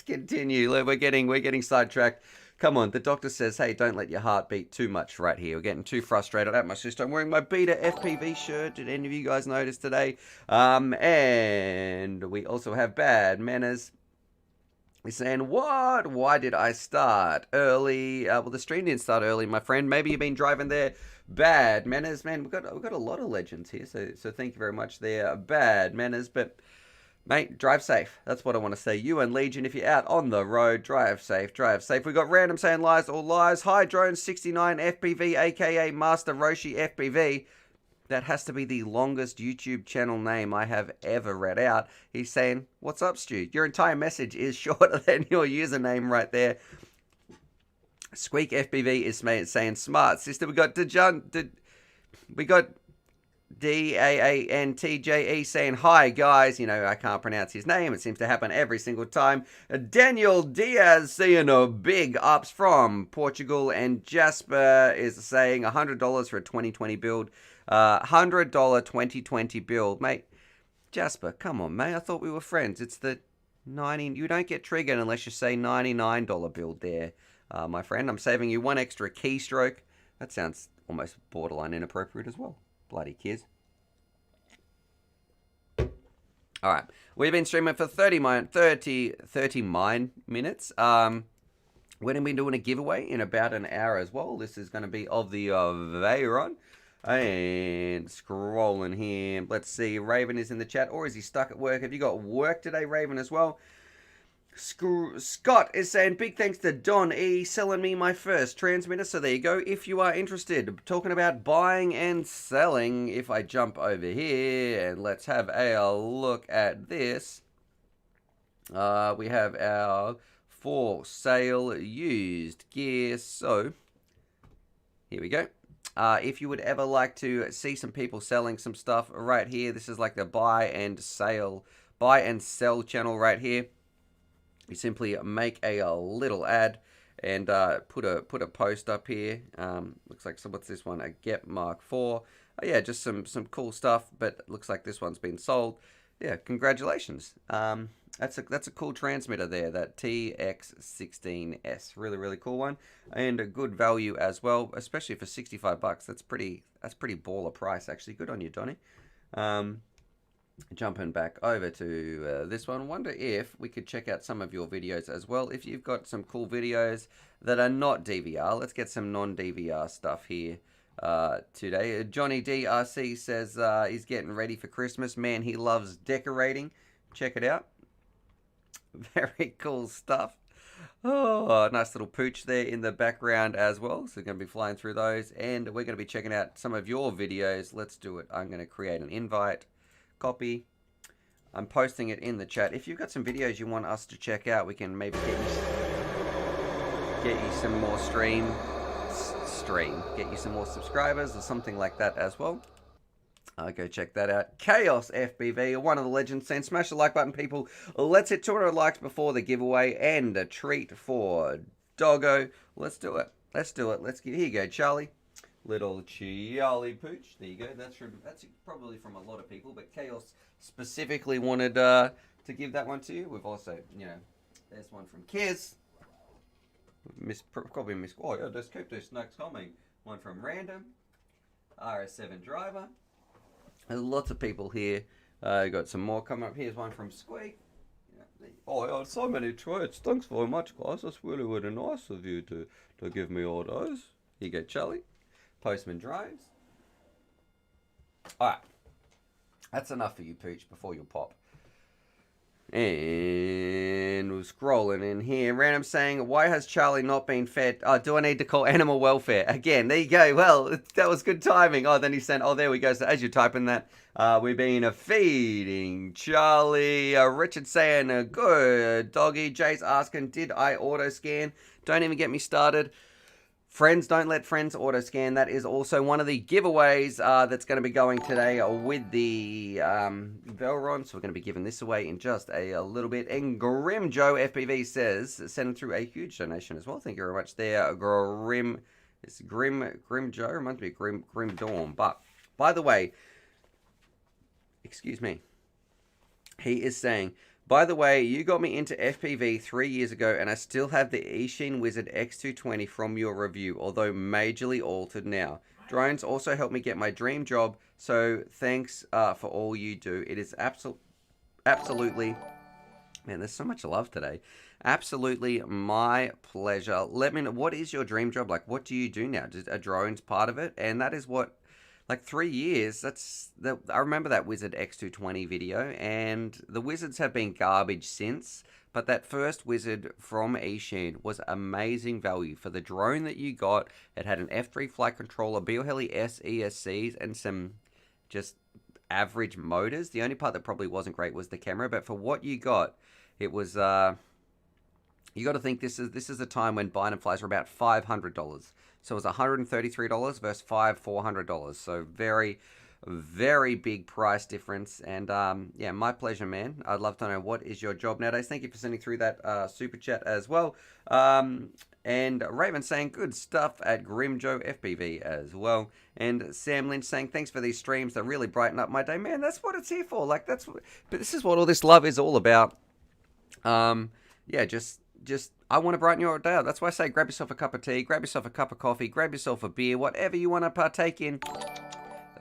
continue. We're getting sidetracked. Come on, the doctor says, "Hey, don't let your heart beat too much right here." We're getting too frustrated at my sister. I'm wearing my Beta FPV shirt. Did any of you guys notice today? And we also have Bad Manners. He's saying, "What? Why did I start early?" Well, the stream didn't start early, my friend. Maybe you've been driving there. Bad Manners, man. We've got a lot of legends here, so thank you very much there, Bad Manners. But mate, drive safe. That's what I want to say. You and Legion, if you're out on the road, drive safe, drive safe. We got Random saying lies or lies. Hi, Drone69 FPV, aka Master Roshi FPV. That has to be the longest YouTube channel name I have ever read out. He's saying, "What's up, Stu? Your entire message is shorter than your username right there." Squeak FPV is saying, "Smart sister." We got DAANTJE saying, "Hi guys." You know, I can't pronounce his name. It seems to happen every single time. Daniel Diaz saying big ups from Portugal. And Jasper is saying $100 for a 2020 build. $100 2020 build. Mate, Jasper, come on, mate. I thought we were friends. It's the 90. You don't get triggered unless you say $99 build there, my friend. I'm saving you one extra keystroke. That sounds almost borderline inappropriate as well. Bloody kids. All right. We've been streaming for 30 minutes. We're going to be doing a giveaway in about an hour as well. This is going to be of the Veyron. And scrolling here. Let's see. Raven is in the chat. Or is he stuck at work? Have you got work today, Raven, as well? Scott is saying, "Big thanks to Don E selling me my first transmitter." So there you go. If you are interested, talking about buying and selling, if I jump over here and let's have a look at this. We have our for sale used gear. So here we go. If you would ever like to see some people selling some stuff right here, this is like the buy and sell channel right here. You simply make a little ad and put a post up here. Looks like, so what's this one? A Get Mark 4. yeah, just some cool stuff, but it looks like this one's been sold. Yeah, congratulations. That's a cool transmitter there, that TX16S. Really cool one, and a good value as well, especially for $65. That's pretty baller price actually. Good on you, Donnie. Jumping back over to this one, wonder if we could check out some of your videos as well. If you've got some cool videos that are not DVR, let's get some non-DVR stuff here today. Johnny DRC says he's getting ready for Christmas. Man, he loves decorating. Check it out. Very cool stuff. Oh, nice little pooch there in the background as well. So we're going to be flying through those, and we're going to be checking out some of your videos. Let's do it. I'm going to create an invite. Copy. I'm posting it in the chat. If you've got some videos you want us to check out, we can maybe get you some more get you some more subscribers or something like that as well. Go check that out. Chaos FPV, one of the legends, saying smash the like button, people. Let's hit 200 likes before the giveaway, and a treat for Doggo. Let's do it. Let's do it. Here you go, Charlie. Little Charlie Pooch. There you go. That's probably from a lot of people, but Chaos specifically wanted to give that one to you. We've also, there's one from Kiz. Probably miss. Oh yeah, just keep those snacks coming. One from Random. RS7 Driver. There's lots of people here. Got some more coming up. Here's one from Squeak. Oh yeah, so many tweets. Thanks very much, guys. That's really nice of you to give me all those. Here you go, Charlie. Postman Drives. Alright. That's enough for you, Pooch, before you pop. And we're scrolling in here. Random saying, why has Charlie not been fed? Oh, do I need to call animal welfare? Again, there you go. Well, that was good timing. Oh, then he sent, oh, there we go. So as you're typing that, we've been feeding Charlie. Richard saying, good doggy. Jay's asking, did I auto scan? Don't even get me started. Friends, don't let friends auto scan. That is also one of the giveaways that's going to be going today with the Velron. So we're going to be giving this away in just a little bit. And Grim Joe FPV says, sending through a huge donation as well. Thank you very much there, Grim. It's Grim Joe. Reminds me of Grim Dawn. But by the way, excuse me. He is saying, by the way, you got me into FPV 3 years ago, and I still have the Eachine Wizard X220 from your review, although majorly altered now. Drones also helped me get my dream job, so thanks for all you do. It is absolutely, man, there's so much love today. Absolutely my pleasure. Let me know, what is your dream job? Like, what do you do now? Are drones part of it? And that is what, like 3 years, I remember that Wizard X220 video, and the Wizards have been garbage since, but that first Wizard from Eachine was amazing value for the drone that you got. It had an F3 flight controller, BioHeli S ESCs, and some just average motors. The only part that probably wasn't great was the camera, but for what you got, it was, you got to think this is a time when bind and flies were about $500. So it was $133 versus $400. So very big price difference. And yeah, my pleasure, man. I'd love to know, what is your job nowadays? Thank you for sending through that super chat as well. And Raven saying, good stuff at Grimjo FPV as well. And Sam Lynch saying, thanks for these streams. They really brighten up my day. Man, that's what it's here for. Like, but this is what all this love is all about. Yeah, just I want to brighten your day up. That's why I say grab yourself a cup of tea, grab yourself a cup of coffee, grab yourself a beer, whatever you want to partake in.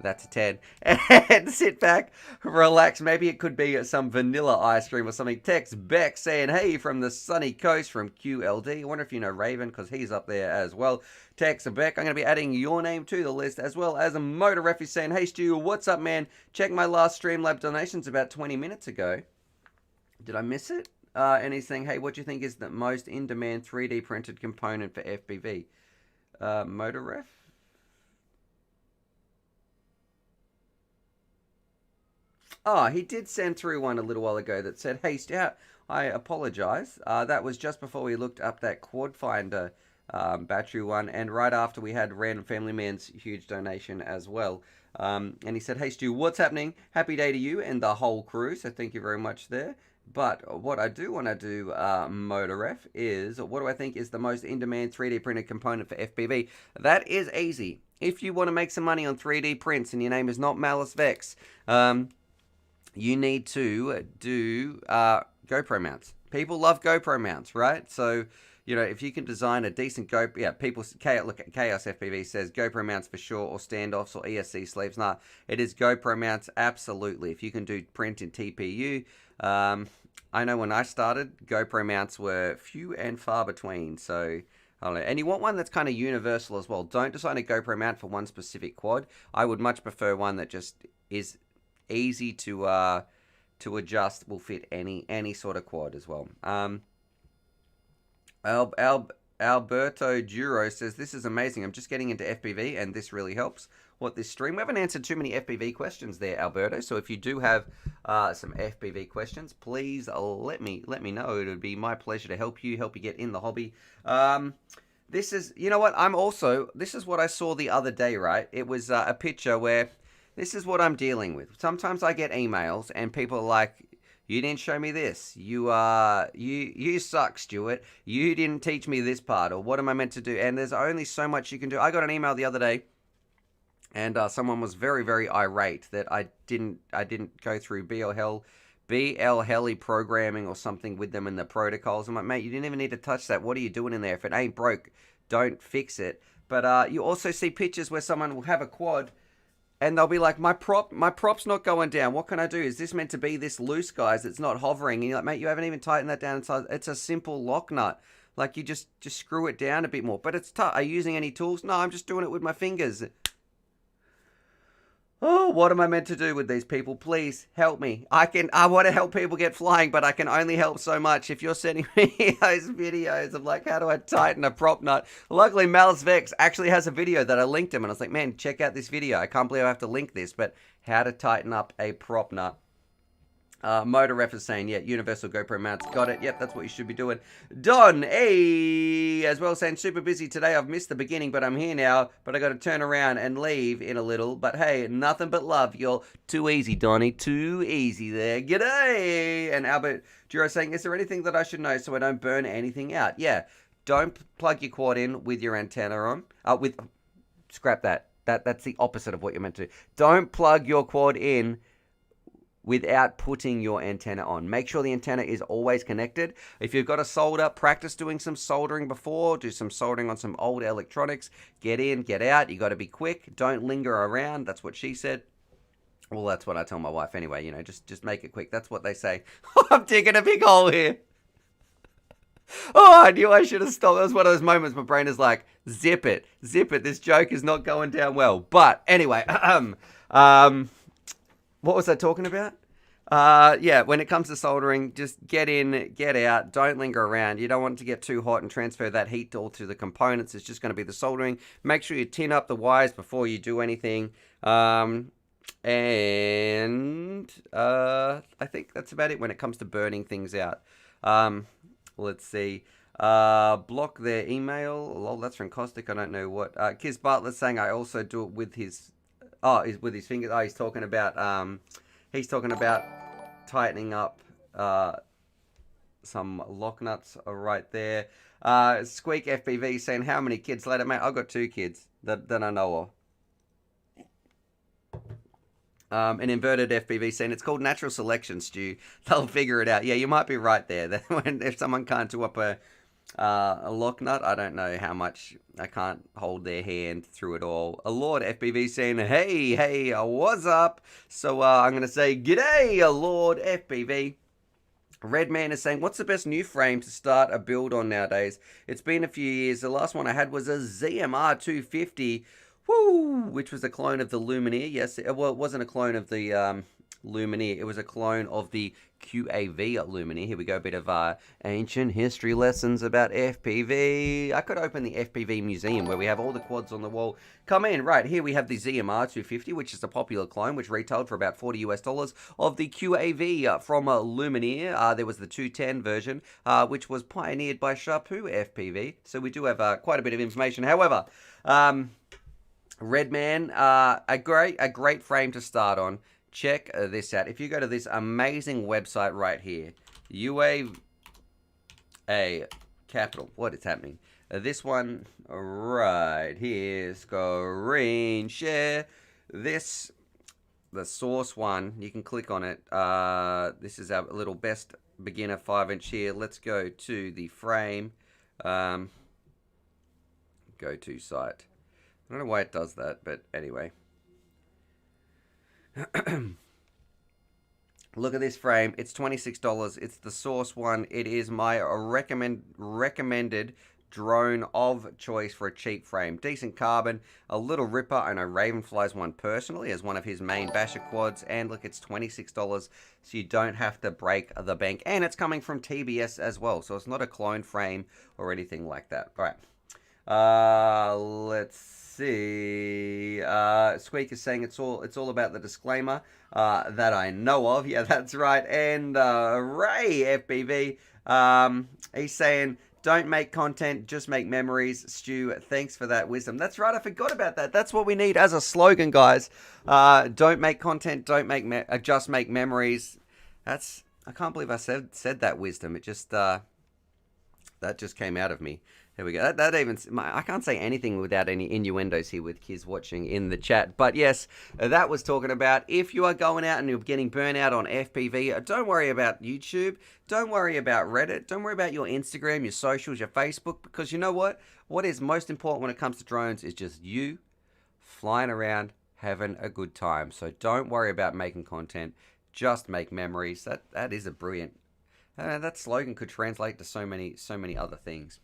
That's a 10. And sit back, relax. Maybe it could be some vanilla ice cream or something. Text Beck saying, hey, from the sunny coast from QLD. I wonder if you know Raven, because he's up there as well. Text Beck, I'm going to be adding your name to the list, as well as a Motor Ref is saying, hey, Stu, what's up, man? Check my last Streamlab donations about 20 minutes ago. Did I miss it? And he's saying, hey, what do you think is the most in-demand 3D printed component for FPV? Motor Ref? Oh, he did send through one a little while ago that said, hey, Stu, I apologize. That was just before we looked up that Quad Finder battery one, and right after we had Random Family Man's huge donation as well. And he said, hey, Stu, what's happening? Happy day to you and the whole crew, so thank you very much there. But what I do want to do, Motor Ref, is what do I think is the most in-demand 3D printed component for FPV? That is easy. if you want to make some money on 3D prints and your name is not Malice Vex, you need to do GoPro mounts. People love GoPro mounts, right? So, you know, if you can design a decent GoPro, yeah, people, look at Chaos FPV says GoPro mounts for sure, or standoffs, or ESC sleeves. Nah, it is GoPro mounts, absolutely. If you can do print in TPU, I know when I started, GoPro mounts were few and far between, so I don't know. And you want one that's kind of universal as well. Don't design a GoPro mount for one specific quad. I would much prefer one that just is easy to adjust, will fit any sort of quad as well. Alberto Duro says, this is amazing. I'm just getting into FPV and this really helps. What this stream? We haven't answered too many FPV questions there, Alberto. So if you do have some FPV questions, please let me know. It would be my pleasure to help you get in the hobby. This is, you know what? This is what I saw the other day, right? It was a picture where this is what I'm dealing with. Sometimes I get emails and people are like, you didn't show me this. You suck, Stuart. You didn't teach me this part, or what am I meant to do? And there's only so much you can do. I got an email the other day, and someone was very, very irate that I didn't go through BL Heli programming or something with them in the protocols. I'm like, mate, you didn't even need to touch that. What are you doing in there? If it ain't broke, don't fix it. But you also see pictures where someone will have a quad, and they'll be like, my prop's not going down. What can I do? Is this meant to be this loose, guys? It's not hovering. And you're like, mate, you haven't even tightened that down. It's a simple lock nut. Like, you just screw it down a bit more. But it's tough. Are you using any tools? No, I'm just doing it with my fingers. Oh, what am I meant to do with these people? Please help me. I want to help people get flying, but I can only help so much. If you're sending me those videos of like, how do I tighten a prop nut? Luckily, Malice Vex actually has a video that I linked him, and I was like, man, check out this video. I can't believe I have to link this, but how to tighten up a prop nut. Motor Ref is saying, yeah, universal GoPro mounts. Got it. Yep, that's what you should be doing. Don A as well saying, super busy today. I've missed the beginning, but I'm here now. But I got to turn around and leave in a little. But hey, nothing but love. You're too easy, Donnie. Too easy there. G'day. And Albert Duro saying, is there anything that I should know so I don't burn anything out? Yeah. Don't plug your quad in with your antenna on. Scrap that. That's the opposite of what you're meant to do. Don't plug your quad in without putting your antenna on. Make sure the antenna is always connected. If you've got a solder, practice doing some soldering before. Do some soldering on some old electronics. Get in, get out. You got to be quick. Don't linger around. That's what she said. Well, that's what I tell my wife anyway. You know, just make it quick. That's what they say. I'm digging a big hole here. Oh, I knew I should have stopped. That was one of those moments my brain is like, zip it. This joke is not going down well. But anyway, what was I talking about? Yeah, when it comes to soldering, just get in, get out, don't linger around. You don't want it to get too hot and transfer that heat all to the components. It's just going to be the soldering. Make sure you tin up the wires before you do anything. And I think that's about it when it comes to burning things out. Let's see. Block their email. Lol, that's from Caustic. I don't know what. Kiz Bartlett's saying I also do it with his... Oh, with his fingers. Oh, he's talking about tightening up some lock nuts right there. Squeak FPV saying, how many kids later, mate? I've got 2 kids that I know of. An inverted FPV saying, it's called natural selection, Stu. They'll figure it out. Yeah, you might be right there. If someone can't do up a lock nut, I don't know how much. I can't hold their hand through it all. A Lord FPV saying, hey, what's up? So I'm going to say, g'day, a Lord FPV. Redman is saying, what's the best new frame to start a build on nowadays? It's been a few years. The last one I had was a ZMR 250, which was a clone of the Lumineer. Yes, well, it wasn't a clone of the Lumineer. It was a clone of the QAV Lumineer. Here we go, a bit of ancient history lessons about FPV. I could open the FPV museum where we have all the quads on the wall. Come in, right, here we have the ZMR 250, which is a popular clone, which retailed for about $40 US of the QAV from Lumineer. There was the 210 version, which was pioneered by Sharpoo FPV. So we do have quite a bit of information. However, Redman, a great frame to start on. Check this out. If you go to this amazing website right here, UAV capital, what is happening? This one right here, screen share. This, the source one, you can click on it. This is our little best beginner 5-inch here. Let's go to the frame. Go to site. I don't know why it does that, but anyway. Look at this frame. It's $26. It's the source one. It is my recommended drone of choice for a cheap frame. Decent carbon, a little ripper. I know Raven flies one personally as one of his main basher quads. And look, it's $26, so you don't have to break the bank. And it's coming from TBS as well, so it's not a clone frame or anything like that. All right. Let's see. Squeak is saying it's all about the disclaimer that I know of. Yeah, that's right. And Ray FPV, he's saying, don't make content, just make memories. Stu, thanks for that wisdom. That's right, I forgot about that. That's what we need as a slogan, guys. Don't make content, don't make just make memories. That's, I can't believe I said that wisdom. It just that just came out of me. There we go. That even, I can't say anything without any innuendos here with kids watching in the chat. But yes, that was talking about if you are going out and you're getting burnout on FPV, don't worry about YouTube. Don't worry about Reddit. Don't worry about your Instagram, your socials, your Facebook. Because you know what? What is most important when it comes to drones is just you flying around, having a good time. So don't worry about making content. Just make memories. That is a brilliant. That slogan could translate to so many other things.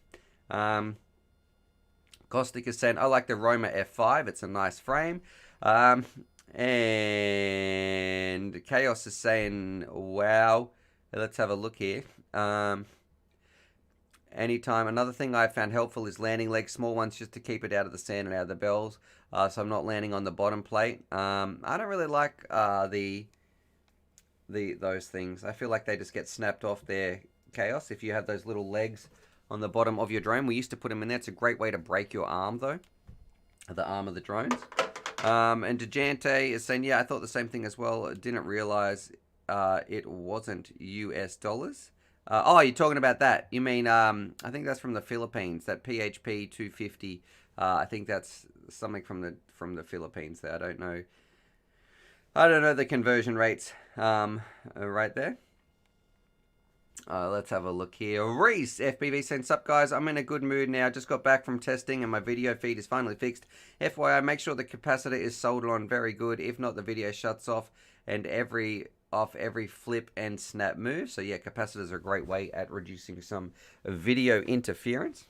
Caustic is saying, I like the Roma F5. It's a nice frame. And Chaos is saying, wow. Let's have a look here. Anytime. Another thing I found helpful is landing legs, small ones, just to keep it out of the sand and out of the bells. So I'm not landing on the bottom plate. I don't really like those things. I feel like they just get snapped off there, Chaos. If you have those little legs on the bottom of your drone, we used to put them in there. It's a great way to break your arm, though, the arm of the drones. And Dejante is saying, yeah, I thought the same thing as well. Didn't realize it wasn't US dollars. Oh, you're talking about that. You mean, I think that's from the Philippines, that PHP 250. I think that's something from the Philippines there. I don't know the conversion rates right there. Let's have a look here. Reese FPV saying, sup guys, I'm in a good mood now. Just got back from testing and my video feed is finally fixed. FYI, make sure the capacitor is soldered on very good. If not, the video shuts off and every flip and snap move. So yeah, capacitors are a great way at reducing some video interference.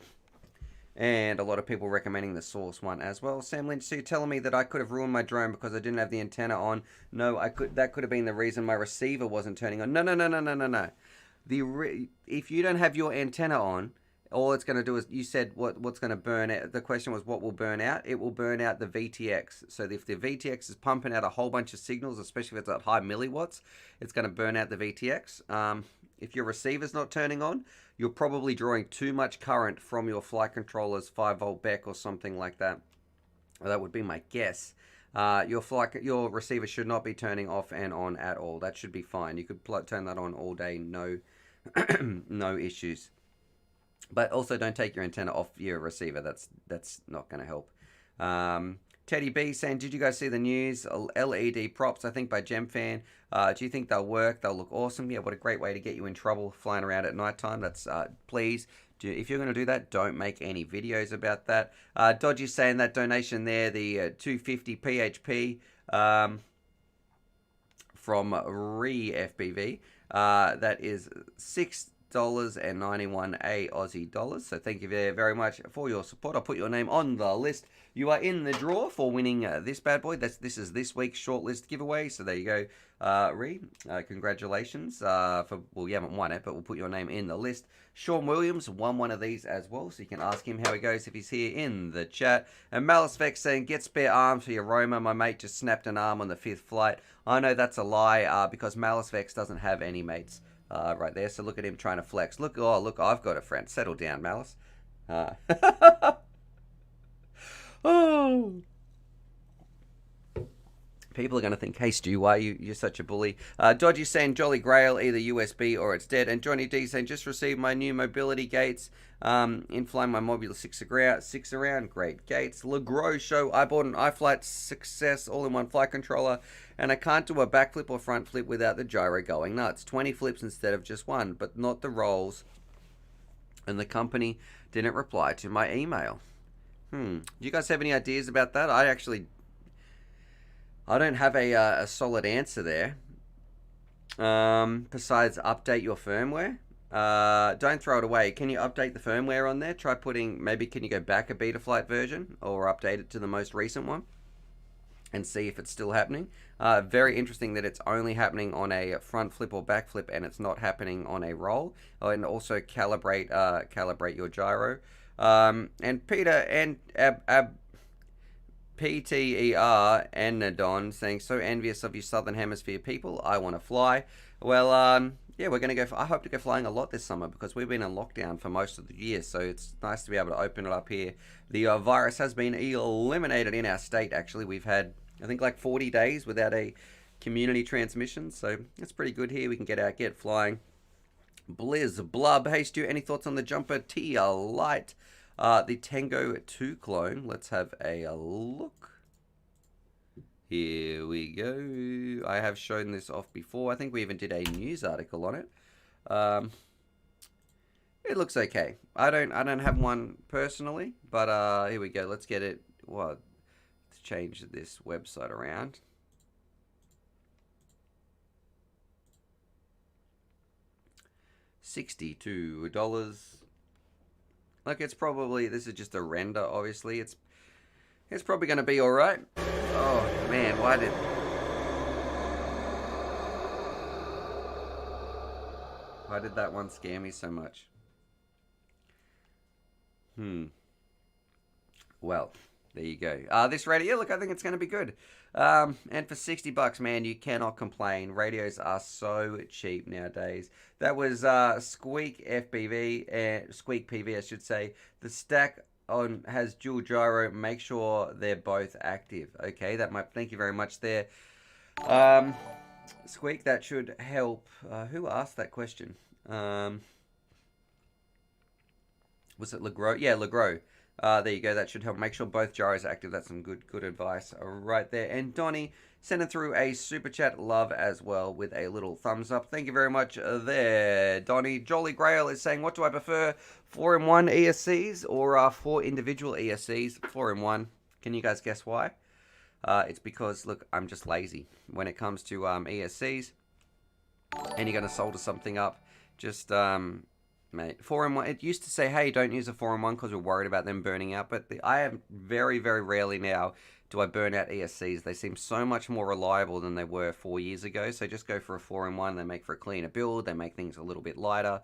And a lot of people recommending the Source one as well. Sam Lynch, so you're telling me that I could have ruined my drone because I didn't have the antenna on? No, that could have been the reason my receiver wasn't turning on. No. If you don't have your antenna on, all it's going to do is, you said what's going to burn out. The question was what will burn out? It will burn out the VTX. So if the VTX is pumping out a whole bunch of signals, especially if it's at high milliwatts, it's going to burn out the VTX. If your receiver's not turning on, you're probably drawing too much current from your flight controller's 5-volt BEC or something like that. Well, that would be my guess. Your receiver should not be turning off and on at all. That should be fine. You could turn that on all day, no issues. But also don't take your antenna off your receiver. That's not going to help. Teddy B saying, did you guys see the news? LED props, I think by GemFan. Do you think they'll work? They'll look awesome. Yeah, what a great way to get you in trouble flying around at nighttime. That's please. If you're going to do that, don't make any videos about that. Dodgy's saying that donation there, the 250 PHP from FPV. That is $6.91 Aussie dollars. So thank you very much for your support. I'll put your name on the list. You are in the draw for winning this bad boy. This is this week's shortlist giveaway. So there you go, congratulations. Well, you haven't won it, but we'll put your name in the list. Sean Williams won one of these as well, so you can ask him how he goes if he's here in the chat. And Malice Vex saying, get spare arms for your Roma. My mate just snapped an arm on the 5th flight. I know that's a lie because Malice Vex doesn't have any mates right there. So look at him trying to flex. Look, I've got a friend. Settle down, Malice. Oh. People are going to think, hey, Stu, why you're such a bully? Dodgy saying Jolly Grail, either USB or it's dead. And Johnny D saying, just received my new mobility gates. In flying my Mobula 6 around. Great gates. LeGros show, I bought an iFlight Success all-in-one flight controller. And I can't do a backflip or front flip without the gyro going nuts. 20 flips instead of just one, but not the rolls. And the company didn't reply to my email. Do you guys have any ideas about that? I don't have a solid answer there. Besides update your firmware. Don't throw it away. Can you update the firmware on there? Try putting, maybe can you go back a Betaflight version or update it to the most recent one and see if it's still happening. Very interesting that it's only happening on a front flip or back flip and it's not happening on a roll. Oh, and also calibrate your gyro. And Peter and PTER Anadon saying, so envious of you Southern Hemisphere people. I want to fly. Well, yeah, we're going to go. I hope to go flying a lot this summer because we've been in lockdown for most of the year. So it's nice to be able to open it up here. The virus has been eliminated in our state. Actually, we've had, I think, like 40 days without a community transmission. So it's pretty good here. We can get flying. Blizz Blub. Hey Stu, any thoughts on the Jumper Tia Light? The Tango 2 clone. Let's have a look. Here we go. I have shown this off before. I think we even did a news article on it. It looks okay. I don't have one personally, but here we go. Let's get it. Well, let's change this website around. $62. Like, it's probably, this is just a render, obviously. It's probably going to be alright. Oh, man, why did that one scare me so much? Well, there you go. This radio, look, I think it's going to be good. And for $60, man, you cannot complain. Radios are so cheap nowadays. That was Squeak FPV, Squeak PV, I should say. The stack on has dual gyro. Make sure they're both active. Okay, thank you very much there. Squeak, that should help. Who asked that question? Was it LeGros? Yeah, LeGros. There you go. That should help. Make sure both gyros are active. That's some good advice right there. And Donnie sending through a super chat love as well with a little thumbs up. Thank you very much there, Donnie. Jolly Grail is saying, what do I prefer, 4-in-1 ESCs or 4 individual ESCs? 4-in-1. Can you guys guess why? It's because, look, I'm just lazy when it comes to ESCs. And you're going to solder something up. Just, mate, 4-in-1. It used to say, hey, don't use a 4-in-1 because we're worried about them burning out. But I have very, very rarely now do I burn out ESCs. They seem so much more reliable than they were 4 years ago. So just go for a 4-in-1. They make for a cleaner build. They make things a little bit lighter.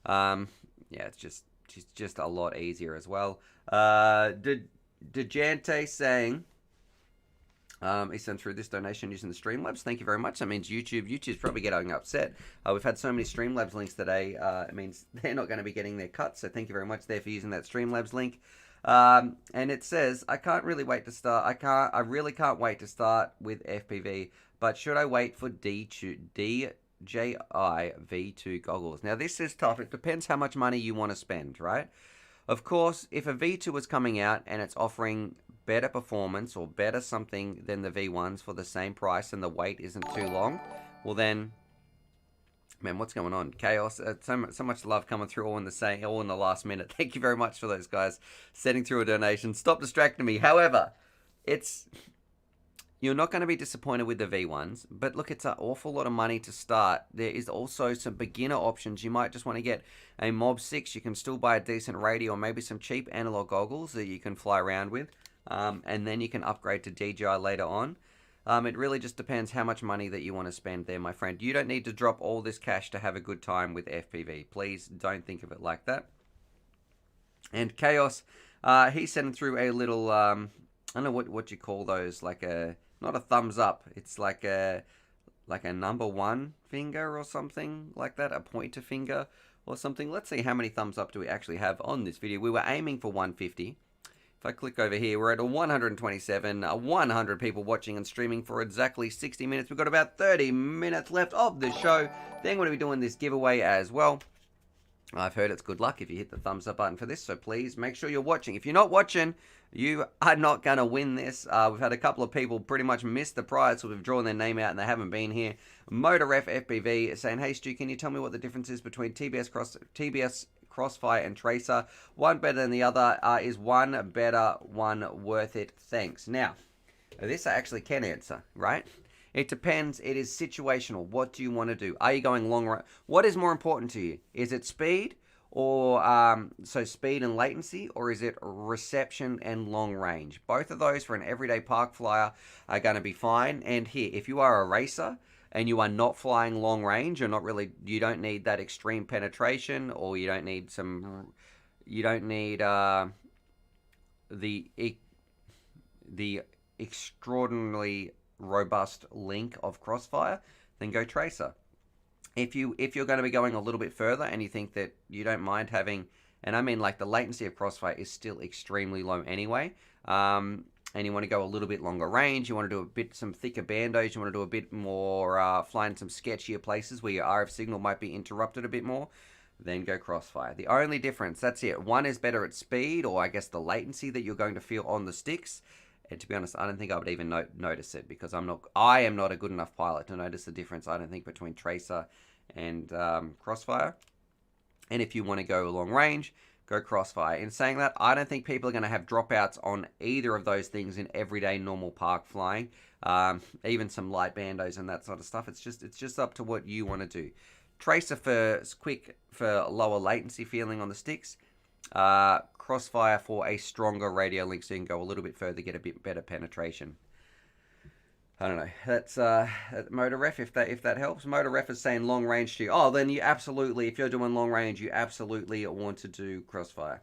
Yeah, it's just a lot easier as well. Dejante saying, he sent through this donation using the Streamlabs. Thank you very much. That means YouTube's probably getting upset. We've had so many Streamlabs links today. It means they're not going to be getting their cut. So thank you very much there for using that Streamlabs link. And it says, I can't really wait to start. I really can't wait to start with FPV. But should I wait for DJI V2 goggles? Now this is tough. It depends how much money you want to spend, right? Of course, if a V2 is coming out and it's offering better performance or better something than the V1s for the same price and the wait isn't too long, well then, man, what's going on? Chaos. So much love coming through all in the last minute. Thank you very much for those guys sending through a donation. Stop distracting me. However, you're not going to be disappointed with the V1s, but look, it's an awful lot of money to start. There is also some beginner options. You might just want to get a Mob 6. You can still buy a decent radio or maybe some cheap analog goggles that you can fly around with. And then you can upgrade to DJI later on. It really just depends how much money that you want to spend there, my friend. You don't need to drop all this cash to have a good time with FPV. Please don't think of it like that. And Chaos, he's sending through a little, I don't know what you call those, like not a thumbs up. It's like a number 1 finger or something like that, a pointer finger or something. Let's see how many thumbs up do we actually have on this video. We were aiming for 150. If I click over here, we're at a 127, 100 people watching and streaming for exactly 60 minutes. We've got about 30 minutes left of the show. Then we're going to be doing this giveaway as well. I've heard it's good luck if you hit the thumbs up button for this, so please make sure you're watching. If you're not watching, you are not going to win this. We've had a couple of people pretty much miss the prize, so we've drawn their name out and they haven't been here. MotorRef FPV saying, hey Stu, can you tell me what the difference is between TBS Crossfire and Tracer? One better than the other. Is one better, one worth it? Thanks. Now, this I actually can answer, right? It depends. It is situational. What do you want to do? Are you going long run? What is more important to you? Is it speed or so speed and latency, or is it reception and long range? Both of those for an everyday park flyer are going to be fine. And here, if you are a racer and you are not flying long range, you don't need that extreme penetration, or you don't need the extraordinarily robust link of Crossfire, then go Tracer. If you're going to be going a little bit further and you think that you don't mind having, and I mean like the latency of Crossfire is still extremely low anyway, and you want to go a little bit longer range, you want to do some thicker bandos, you want to do a bit more flying some sketchier places where your RF signal might be interrupted a bit more, then go Crossfire. The only difference, that's it. One is better at speed, or I guess the latency that you're going to feel on the sticks. And to be honest, I don't think I would even notice it, because I am not a good enough pilot to notice the difference, I don't think, between Tracer and Crossfire. And if you want to go long range, go Crossfire. In saying that, I don't think people are going to have dropouts on either of those things in everyday normal park flying. Even some light bandos and that sort of stuff. It's just up to what you want to do. Tracer for lower latency feeling on the sticks. Crossfire for a stronger radio link, so you can go a little bit further, get a bit better penetration. I don't know. That's MotorRef, if that helps. MotorRef is saying long range to you. Oh, then you absolutely, if you're doing long range, you absolutely want to do Crossfire.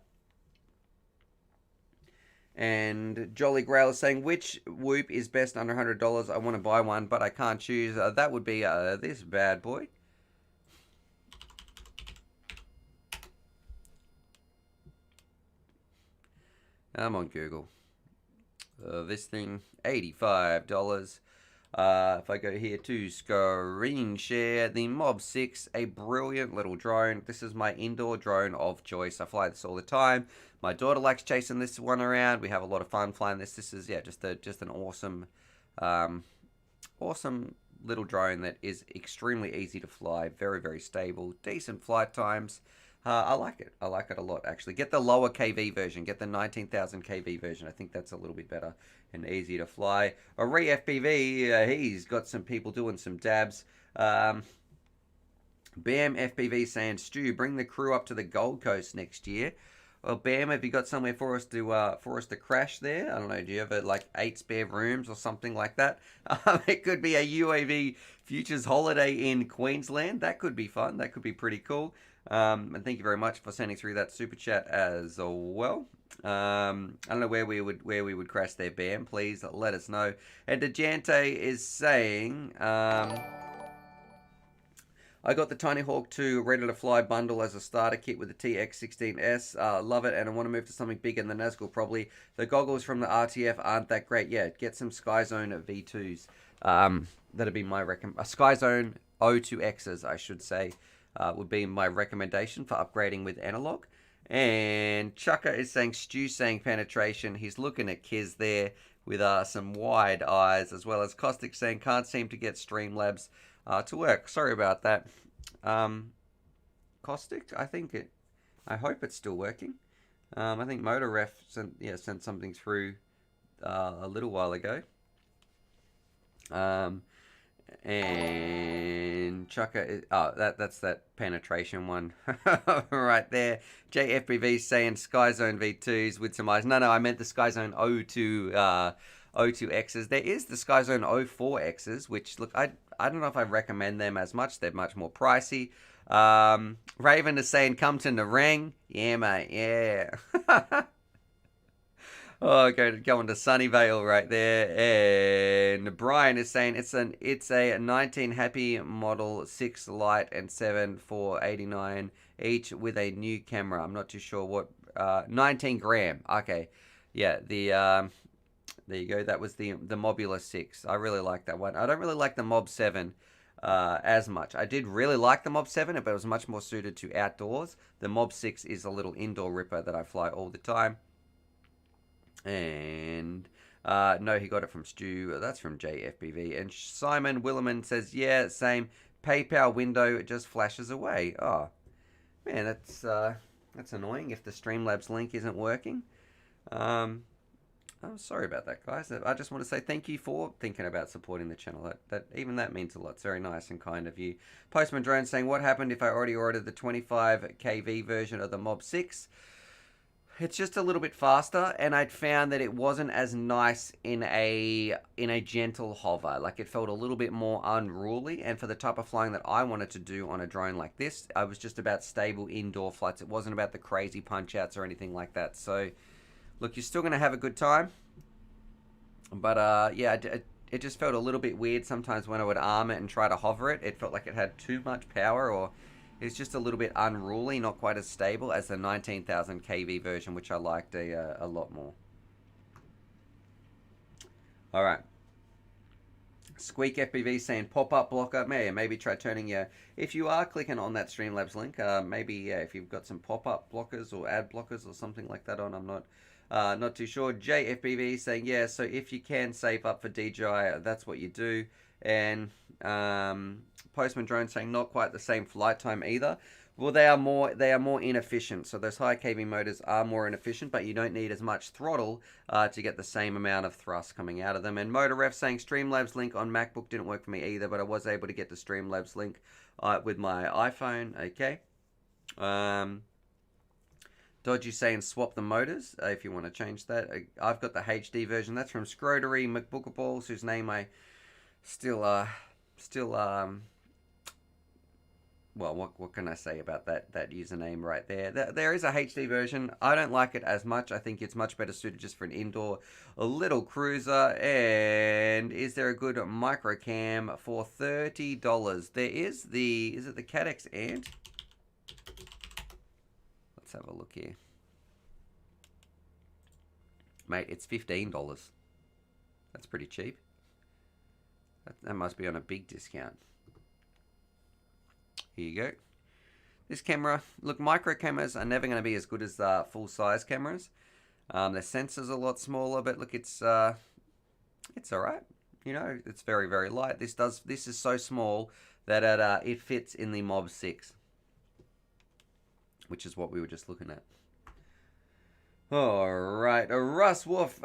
And Jolly Grail is saying, which Whoop is best under $100? I want to buy one, but I can't choose. That would be this bad boy. I'm on Google. This thing, $85. If I go here to screen share, the Mob 6, a brilliant little drone. This is my indoor drone of choice. I fly this all the time. My daughter likes chasing this one around. We have a lot of fun flying this. This is just an awesome, awesome little drone that is extremely easy to fly. Very, very stable. Decent flight times. I like it. I like it a lot, actually. Get the lower KV version. Get the 19,000 KV version. I think that's a little bit better and easier to fly. FPV, he's got some people doing some dabs. Bam FPV saying, Stu, bring the crew up to the Gold Coast next year. Well, Bam, have you got somewhere for us to crash there? I don't know. Do you have like 8 spare rooms or something like that? It could be a UAV Futures holiday in Queensland. That could be fun. That could be pretty cool. And thank you very much for sending through that super chat as well. I don't know where we would crash there, Bam. Please let us know. And Dejante is saying, I got the Tiny Hawk 2 ready to fly bundle as a starter kit with the TX16S. Love it, and I want to move to something bigger than the Nazgul probably. The goggles from the RTF aren't that great yet. Get some Skyzone V2s. That'd be my Skyzone O2Xs, I should say. Would be my recommendation for upgrading with analog. And Chucker is saying, Stu saying penetration. He's looking at Kiz there with some wide eyes, as well as Caustic saying can't seem to get Streamlabs to work. Sorry about that. Caustic, I hope it's still working. I think MotorRef sent something through a little while ago. And Chucker, that's that penetration one right there. JFBV saying Skyzone V2s with some eyes. No, I meant the Skyzone O2Xs. There is the Skyzone O4Xs, which look, I don't know if I recommend them as much. They're much more pricey. Raven is saying come to Narang. Yeah, mate. Yeah. Oh, going to Sunnyvale right there. And Brian is saying it's a 19 Happy Model 6 Lite and 7 for $89 each with a new camera. I'm not too sure what 19 gram. Okay. yeah, there you go. That was the Mobula 6. I really like that one. I don't really like the Mob 7 as much. I did really like the Mob 7, but it was much more suited to outdoors. The Mob 6 is a little indoor ripper that I fly all the time. And no, he got it from Stu. That's from JFPV. And Simon Williman says, yeah, same. PayPal window, it just flashes away. Oh, man, that's annoying if the Streamlabs link isn't working. I'm sorry about that, guys. I just want to say thank you for thinking about supporting the channel. Even that means a lot. It's very nice and kind of you. Postman Drone saying, what happened if I already ordered the 25 kV version of the Mob 6? It's just a little bit faster, and I'd found that it wasn't as nice in a gentle hover. Like, it felt a little bit more unruly, and for the type of flying that I wanted to do on a drone like this, I was just about stable indoor flights. It wasn't about the crazy punch-outs or anything like that. So, look, you're still going to have a good time. But, yeah, it just felt a little bit weird sometimes when I would arm it and try to hover it. It felt like it had too much power, or it's just a little bit unruly, not quite as stable as the 19,000 kV version, which I liked a lot more. All right. Squeak FPV saying pop-up blocker. Maybe try turning your... If you are clicking on that Streamlabs link, maybe, yeah, if you've got some pop-up blockers or ad blockers or something like that on, I'm not too sure. JFPV saying, yeah, so if you can save up for DJI, that's what you do. And Postman Drone saying not quite the same flight time either. Well, they are more inefficient. So those high kV motors are more inefficient, but you don't need as much throttle to get the same amount of thrust coming out of them. And MotorRef saying Streamlabs link on MacBook didn't work for me either, but I was able to get the Streamlabs link with my iPhone. Okay. Dodgy saying swap the motors if you want to change that. I've got the HD version. That's from Scrodery McBookerballs, whose name I still well, what can I say about that username right there? There is a HD version. I don't like it as much. I think it's much better suited just for an indoor little cruiser. And is there a good micro cam for $30? There is is it the Cadex Ant? Let's have a look here. Mate, it's $15. That's pretty cheap. That must be on a big discount. Here you go. This camera, look, micro cameras are never going to be as good as full-size cameras. Their sensor's a lot smaller, but look, it's all right. You know, it's very, very light. This is so small that it fits in the Mob 6, which is what we were just looking at. Alright, Russ Wolf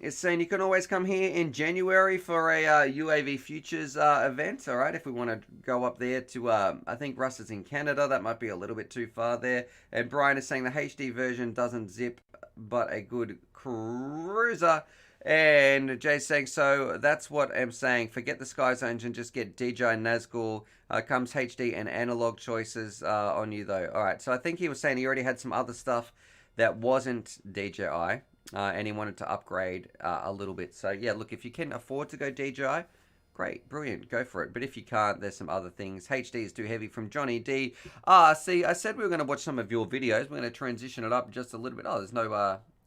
is saying you can always come here in January for a UAV Futures event, alright, if we want to go up there to, I think Russ is in Canada, that might be a little bit too far there. And Brian is saying the HD version doesn't zip, but a good cruiser. And Jay's saying, so that's what I'm saying, forget the Sky Zones and just get DJI Nazgul, comes HD and analog choices on you though. Alright, so I think he was saying he already had some other stuff that wasn't DJI, and he wanted to upgrade a little bit. So yeah, look, if you can afford to go DJI, great, brilliant, go for it. But if you can't, there's some other things. HD is too heavy from Johnny D. See, I said we were going to watch some of your videos. We're going to transition it up just a little bit. Oh, there's no,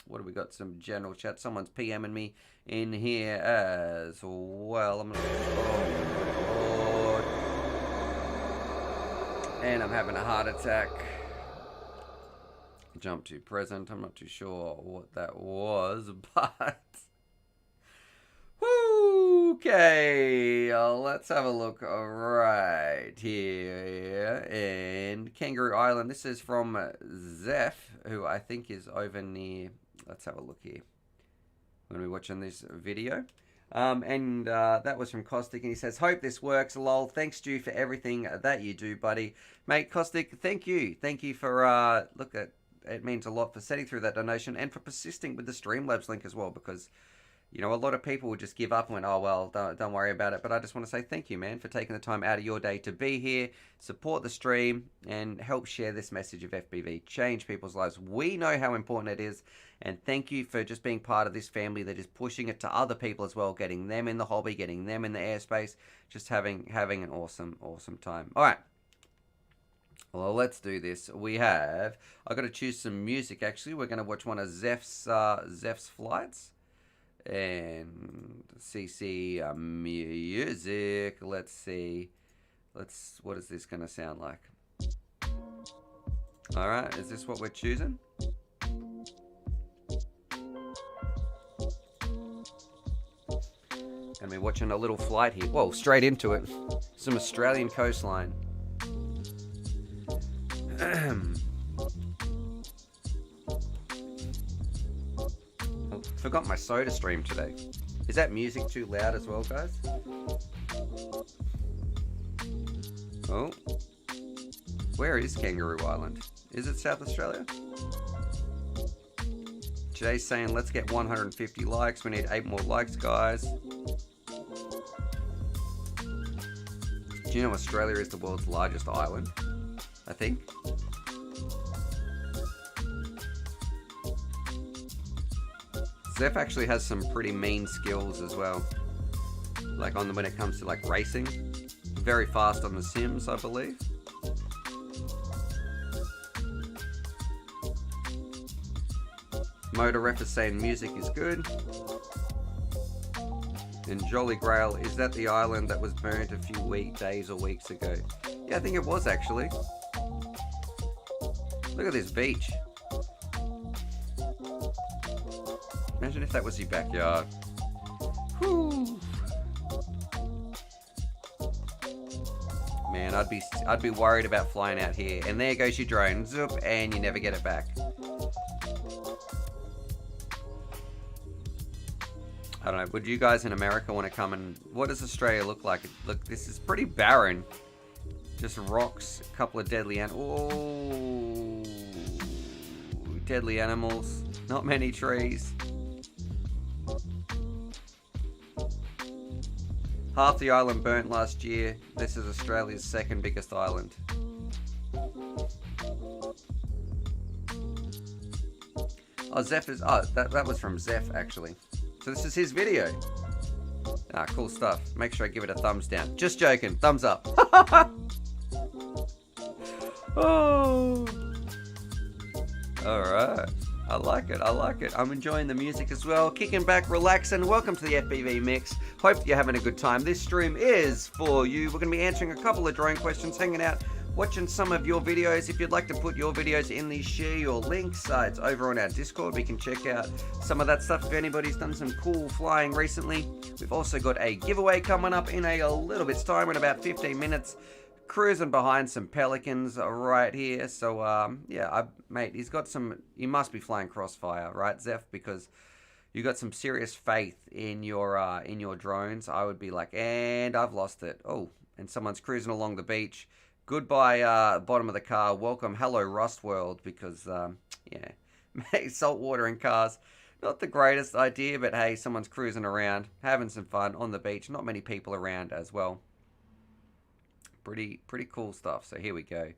what have we got? Some general chat. Someone's PMing me in here as well. I'm going to, oh, Lord. And I'm having a heart attack. Jump to present. I'm not too sure what that was, but okay, let's have a look right here. And Kangaroo Island, this is from Zeph, who I think is over near, let's have a look here. We're going to be watching this video. And that was from Caustic, and he says, hope this works, lol. Thanks, Stu, for everything that you do, buddy. Mate, Caustic, thank you. Thank you for, look at, it means a lot for setting through that donation and for persisting with the Streamlabs link as well, because, you know, a lot of people would just give up and went, oh, well, don't worry about it. But I just want to say thank you, man, for taking the time out of your day to be here, support the stream, and help share this message of FPV, change people's lives. We know how important it is, and thank you for just being part of this family that is pushing it to other people as well, getting them in the hobby, getting them in the airspace, just having an awesome, awesome time. All right. Well, let's do this. I've got to choose some music, actually. We're going to watch one of Zeph's flights. And CC music. Let's see. What is this going to sound like? All right, is this what we're choosing? And we're watching a little flight here. Whoa, straight into it. Some Australian coastline. I forgot my soda stream today. Is that music too loud as well, guys? Oh. Where is Kangaroo Island? Is it South Australia? Jay's saying, let's get 150 likes. We need 8 more likes, guys. Do you know Australia is the world's largest island? I think. Zeph actually has some pretty mean skills as well. Like when it comes to like racing. Very fast on the Sims, I believe. Motor Ref is saying music is good. And Jolly Grail, is that the island that was burnt a few days or weeks ago? Yeah, I think it was actually. Look at this beach. Imagine if that was your backyard. Whew. Man, I'd be worried about flying out here. And there goes your drone, zoop, and you never get it back. I don't know, would you guys in America want to come and... What does Australia look like? Look, this is pretty barren. Just rocks, a couple of deadly deadly animals, not many trees. Half the island burnt last year. This is Australia's second biggest island. Oh, Zeph is... Oh, that was from Zeph, actually. So this is his video. Ah, cool stuff. Make sure I give it a thumbs down. Just joking. Thumbs up. Oh. Alright. I like it. I like it. I'm enjoying the music as well. Kicking back, relaxing. Welcome to the FPV Mix. Hope you're having a good time. This stream is for you. We're going to be answering a couple of drone questions, hanging out, watching some of your videos. If you'd like to put your videos in these, share your links. It's over on our Discord. We can check out some of that stuff if anybody's done some cool flying recently. We've also got a giveaway coming up in a little bit's time, in about 15 minutes. Cruising behind some Pelicans right here. So, yeah, mate, he's got some... You must be flying Crossfire, right, Zeph? Because you got some serious faith in your drones. I would be like, and I've lost it. Oh, and someone's cruising along the beach. Goodbye, bottom of the car. Welcome, hello, Rust World. Because, yeah, salt water in cars. Not the greatest idea, but hey, someone's cruising around, having some fun on the beach. Not many people around as well. Pretty cool stuff. So here we go.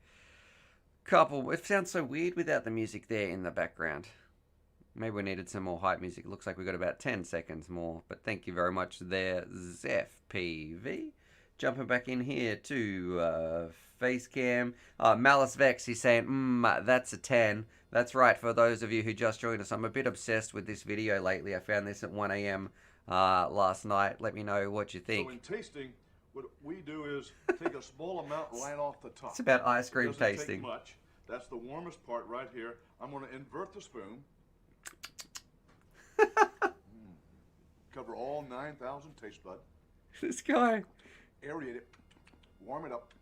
It sounds so weird without the music there in the background. Maybe we needed some more hype music. It looks like we got about 10 seconds more. But thank you very much there, Zeph PV. Jumping back in here to Facecam. Malice Vex, he's saying, that's a 10. That's right, for those of you who just joined us. I'm a bit obsessed with this video lately. I found this at 1 a.m. Last night. Let me know what you think. So in tasting, what we do is take a small amount right off the top. It's about ice cream it doesn't tasting. Take much. That's the warmest part right here. I'm going to invert the spoon. Cover all 9,000 taste buds. This guy. Aerate it. Warm it up.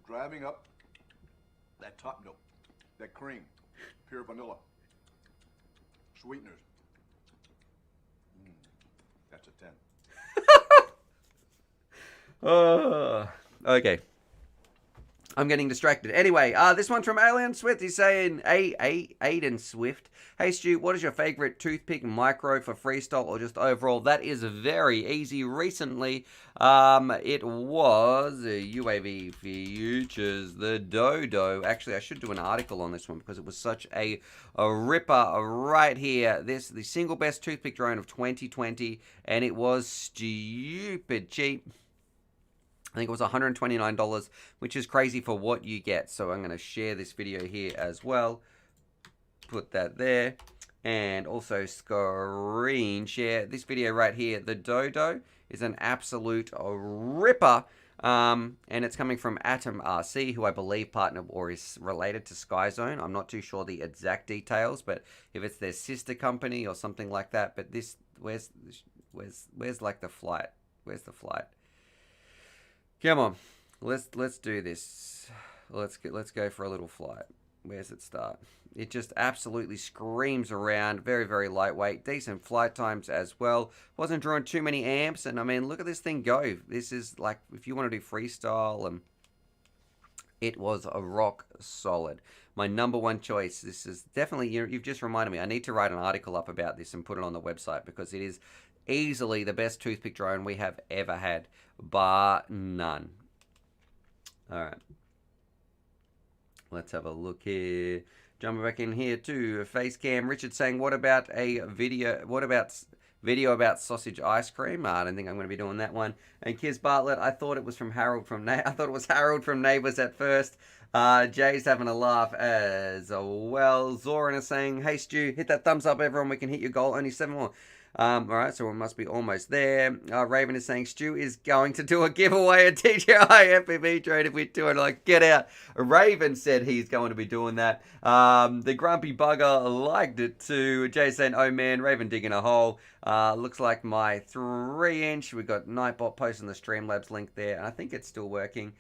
Driving up that top note. That cream. Pure vanilla. Sweeteners. That's a 10. Okay. I'm getting distracted. Anyway, this one's from Alien Swift. He's saying, Aiden Swift. Hey, Stu, what is your favorite toothpick micro for freestyle or just overall? That is very easy. Recently, it was UAV Futures, the Dodo. Actually, I should do an article on this one because it was such a ripper right here. This the single best toothpick drone of 2020, and it was stupid cheap. I think it was $129, which is crazy for what you get. So I'm going to share this video here as well. Put that there. And also screen share this video right here. The Dodo is an absolute ripper. And it's coming from Atom RC, who I believe partner or is related to Skyzone. I'm not too sure the exact details, but if it's their sister company or something like that. But this, where's like the flight? Where's the flight? Come on, let's do this. Let's go for a little flight. Where's it start? It just absolutely screams around. Very, very lightweight. Decent flight times as well. Wasn't drawing too many amps. And I mean, look at this thing go. This is like, if you want to do freestyle, and it was a rock solid. My number one choice. This is definitely, you've just reminded me. I need to write an article up about this and put it on the website, because it is easily the best toothpick drone we have ever had, bar none. All right. Let's have a look here. Jumping back in here too. Face cam. Richard saying, "What about a video? What about video about sausage ice cream?" I don't think I'm going to be doing that one. And Kiz Bartlett, I thought it was from Harold from I thought it was Harold from Neighbours at first. Jay's having a laugh as well. Zoran is saying, "Hey Stu, hit that thumbs up, everyone. We can hit your goal. Only 7 more." All right, so we must be almost there. Raven is saying, "Stu is going to do a giveaway at DJI FPV drone if we do it." Like, get out. Raven said he's going to be doing that. The Grumpy Bugger liked it too. Jay saying, "Oh man, Raven digging a hole." Looks like my 3-inch. We got Nightbot posting the Streamlabs link there, and I think it's still working.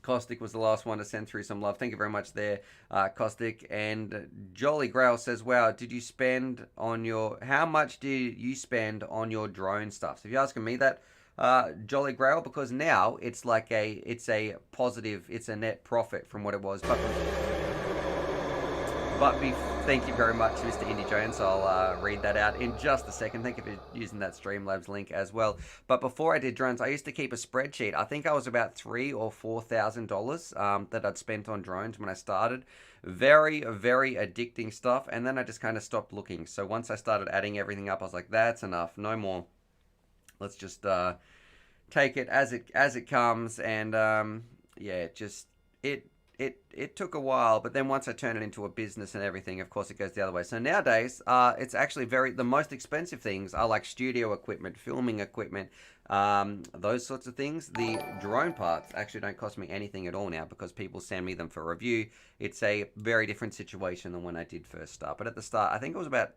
Caustic was the last one to send through some love. Thank you very much there, Caustic. And Jolly Grail says, "Wow, did you spend on your... How much did you spend on your drone stuff?" So if you're asking me that, Jolly Grail, because now it's like it's a positive, it's a net profit from what it was. Thank you very much, Mr. Indy Jones. I'll read that out in just a second. Thank you for using that Streamlabs link as well. But before I did drones, I used to keep a spreadsheet. I think I was about $3,000 or $4,000 that I'd spent on drones when I started. Very, very addicting stuff. And then I just kind of stopped looking. So once I started adding everything up, I was like, that's enough. No more. Let's just take it as it comes. And yeah, it took a while, but then once I turn it into a business and everything, of course it goes the other way. So nowadays, it's actually the most expensive things are like studio equipment, filming equipment, those sorts of things. The drone parts actually don't cost me anything at all now, because people send me them for review. It's a very different situation than when I did first start. But at the start, I think it was about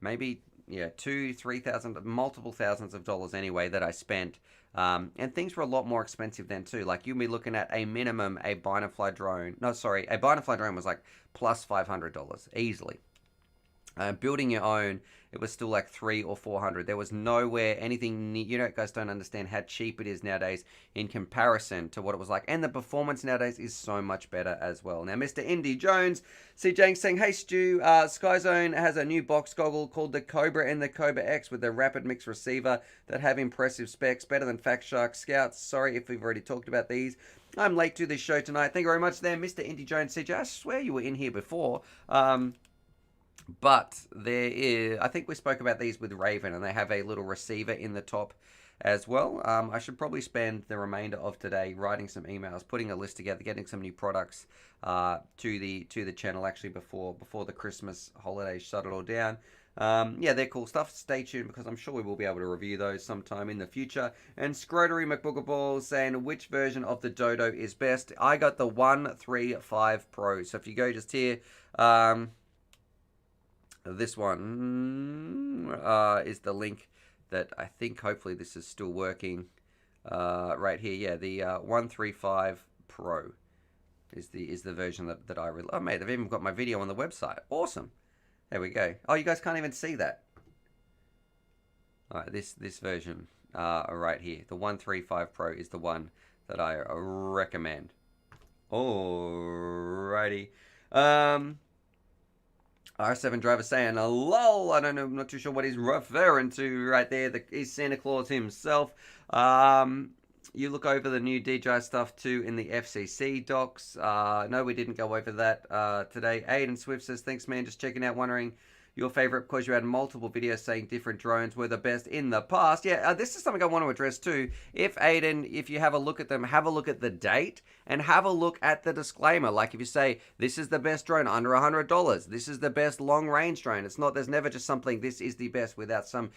maybe, yeah, $2,000-3,000, multiple thousands of dollars anyway that I spent. And things were a lot more expensive then too. Like you'd be looking at a minimum, a Binafly drone. No, sorry, a Binafly drone was like plus $500 easily. Building your own, it was still like $300 or $400. There was nowhere anything. You know, guys don't understand how cheap it is nowadays in comparison to what it was like, and the performance nowadays is so much better as well. Now, Mr. Indy Jones, CJ saying, "Hey Stu, Skyzone has a new box goggle called the Cobra and the Cobra X with a rapid mix receiver that have impressive specs, better than Fact Shark Scouts. Sorry if we've already talked about these. I'm late to this show tonight." Thank you very much there, Mr. Indy Jones. CJ, I swear you were in here before. But there is, I think we spoke about these with Raven, and they have a little receiver in the top as well. I should probably spend the remainder of today writing some emails, putting a list together, getting some new products to the channel actually before the Christmas holidays shut it all down. Yeah, they're cool stuff. Stay tuned, because I'm sure we will be able to review those sometime in the future. And Scrotery McBoogerBall saying, "Which version of the Dodo is best?" I got the 135 Pro. So if you go just here, this one is the link that I think hopefully this is still working right here. Yeah, the 135 Pro is the version that I really... Oh, mate, they've even got my video on the website. Awesome. There we go. Oh, you guys can't even see that. All right, this version right here. The 135 Pro is the one that I recommend. Alrighty. R7 driver saying, "Lol, I don't know, I'm not too sure what he's referring to right there. He's Santa Claus himself." You look over the new DJI stuff too in the FCC docs. No, we didn't go over that today. Aiden Swift says, "Thanks, man. Just checking out, wondering your favorite because you had multiple videos saying different drones were the best in the past. Yeah, this is something I want to address too. If Aiden, if you have a look at them, have a look at the date and have a look at the disclaimer. Like if you say, this is the best drone under $100, this is the best long range drone. It's not, there's never just something, this is the best without some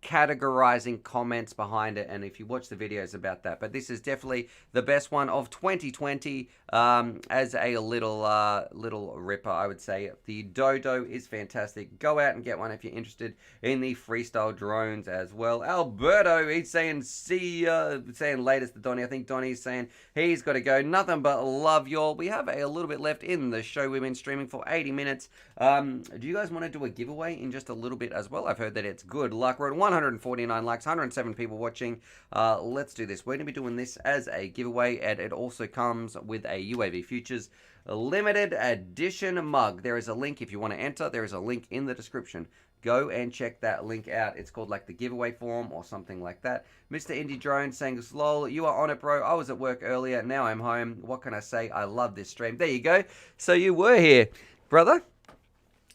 categorizing comments behind it, and if you watch the videos about that. But this is definitely the best one of 2020 as a little ripper, I would say. The Dodo is fantastic. Go out and get one if you're interested in the freestyle drones as well. Alberto, he's saying saying latest to Donnie. I think Donnie's saying he's got to go. Nothing but love, y'all. We have a little bit left in the show. We've been streaming for 80 minutes. Do you guys want to do a giveaway in just a little bit as well? I've heard that it's good luck. We're at 149 likes, 107 people watching. Let's do this. We're going to be doing this as a giveaway, and it also comes with a UAV Futures limited edition mug. There is a link if you want to enter. There is a link in the description. Go and check that link out. It's called like the giveaway form or something like that. Mr. Indie Drone saying, lol, you are on it, bro. I was at work earlier. Now I'm home. What can I say? I love this stream. There you go. So you were here, brother.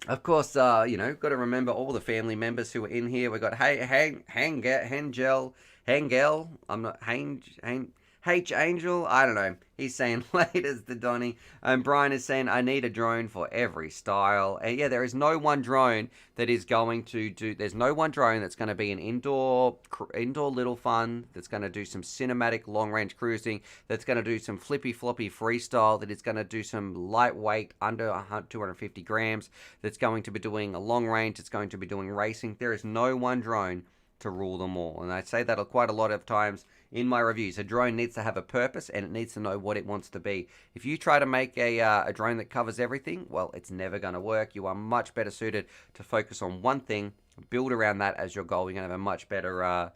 Of course, you know, got to remember all the family members who are in here. We got Hangel. I'm not H Angel. I don't know. He's saying laters to Donnie. And Brian is saying, I need a drone for every style. And yeah, there is no one drone that is going to do. There's no one drone that's going to be an indoor little fun. That's going to do some cinematic long range cruising. That's going to do some flippy floppy freestyle. That is going to do some lightweight under 250 grams. That's going to be doing a long range. It's going to be doing racing. There is no one drone to rule them all. And I say that quite a lot of times in my reviews. A drone needs to have a purpose and it needs to know what it wants to be. If you try to make a drone that covers everything, well, it's never going to work. You are much better suited to focus on one thing, build around that as your goal. You're going to have a much better,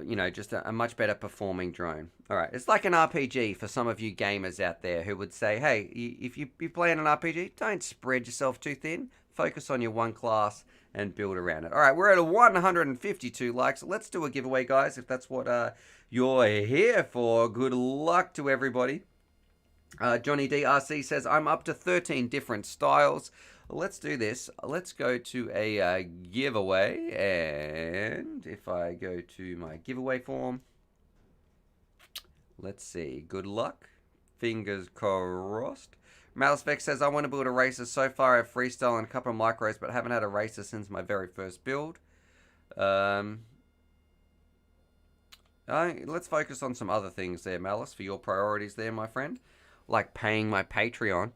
you know, just a much better performing drone. All right, it's like an RPG for some of you gamers out there who would say, hey, if you're playing an RPG, don't spread yourself too thin. Focus on your one class and build around it. All right, we're at 152 likes. Let's do a giveaway, guys, if that's what you're here for. Good luck to everybody. Johnny DRC says, I'm up to 13 different styles. Let's do this. Let's go to a giveaway. And if I go to my giveaway form, let's see. Good luck. Fingers crossed. Malispec says, I want to build a racer. So far, I have freestyle and a couple of micros, but haven't had a racer since my very first build. Let's focus on some other things there, Malice, for your priorities there, my friend. Like paying my Patreon.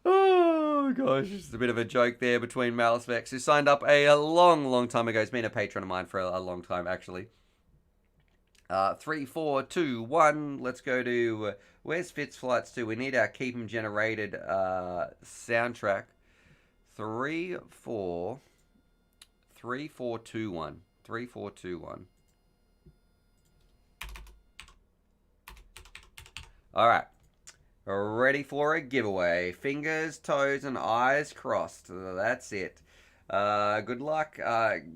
Oh, gosh. It's a bit of a joke there between Malispec, who signed up a long time ago. He's been a patron of mine for a long time, actually. 3, 4, 2, 1. Let's go to where's Fitz Flights 2? We need our Keep 'em generated soundtrack. 3, 4, 2, 1. 3, 4, 2, 1. All right. Ready for a giveaway. Fingers, toes, and eyes crossed. That's it. Good luck.